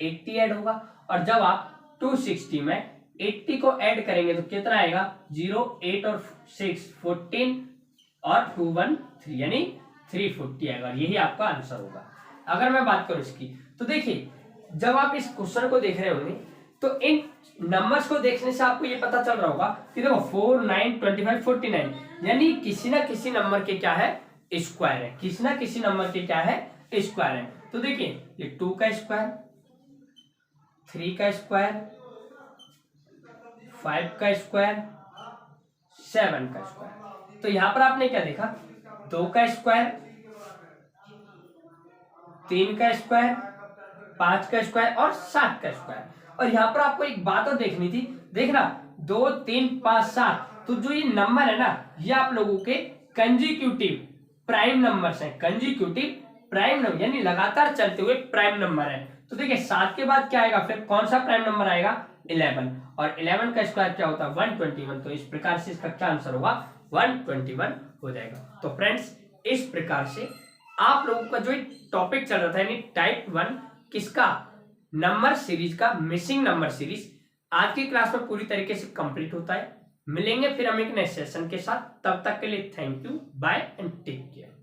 Speaker 1: 80 ऐड होगा। और जब आप 260 में 80 को ऐड करेंगे तो कितना आएगा 0, 8 और 6 14 और 2 1 3 यानी 340 आएगा। यही आपका आंसर होगा। अगर मैं बात करूं इसकी, तो देखिए जब आप इस क्वेश्चन को देख रहे होंगे तो इन नंबर्स को देखने से आपको ये पता चल रहा होगा कि देखो 4, 9, 25, 49 यानी किसी ना किसी नंबर के क्या है स्क्वायर है, किसी ना किसी नंबर के क्या है स्क्वायर है। तो देखिए ये 2 का स्क्वायर, 3 का स्क्वायर, 5 का स्क्वायर, 7 का स्क्वायर। तो यहां पर आपने क्या देखा 2 का स्क्वायर, 3 का स्क्वायर, 5 का स्क्वायर और 7 का स्क्वायर। और यहां पर आपको एक बात और देखनी थी, देखना 2, 3, 5, 7, तो जो ये नंबर है ना ये आप लोगों के कंजिक्यूटिव प्राइम नंबर्स हैं, कंजिक्यूटिव प्राइम नंबर यानी लगातार चलते हुए प्राइम नंबर है। तो देखिए 7 के बाद क्या आएगा, फिर कौन सा प्राइम नंबर आएगा 11, और 11 का स्क्वायर क्या होता है 121। तो इस प्रकार से इसका क्या आंसर होगा 121 हो जाएगा। तो फ्रेंड्स इस प्रकार से आप लोगों का जो टॉपिक चल रहा था यानी टाइप 1 किसका नंबर सीरीज का मिसिंग नंबर सीरीज आज की क्लास में पूरी तरीके से कंप्लीट होता है। मिलेंगे फिर हम एक नए सेशन के साथ, तब तक के लिए thank you, bye and take care.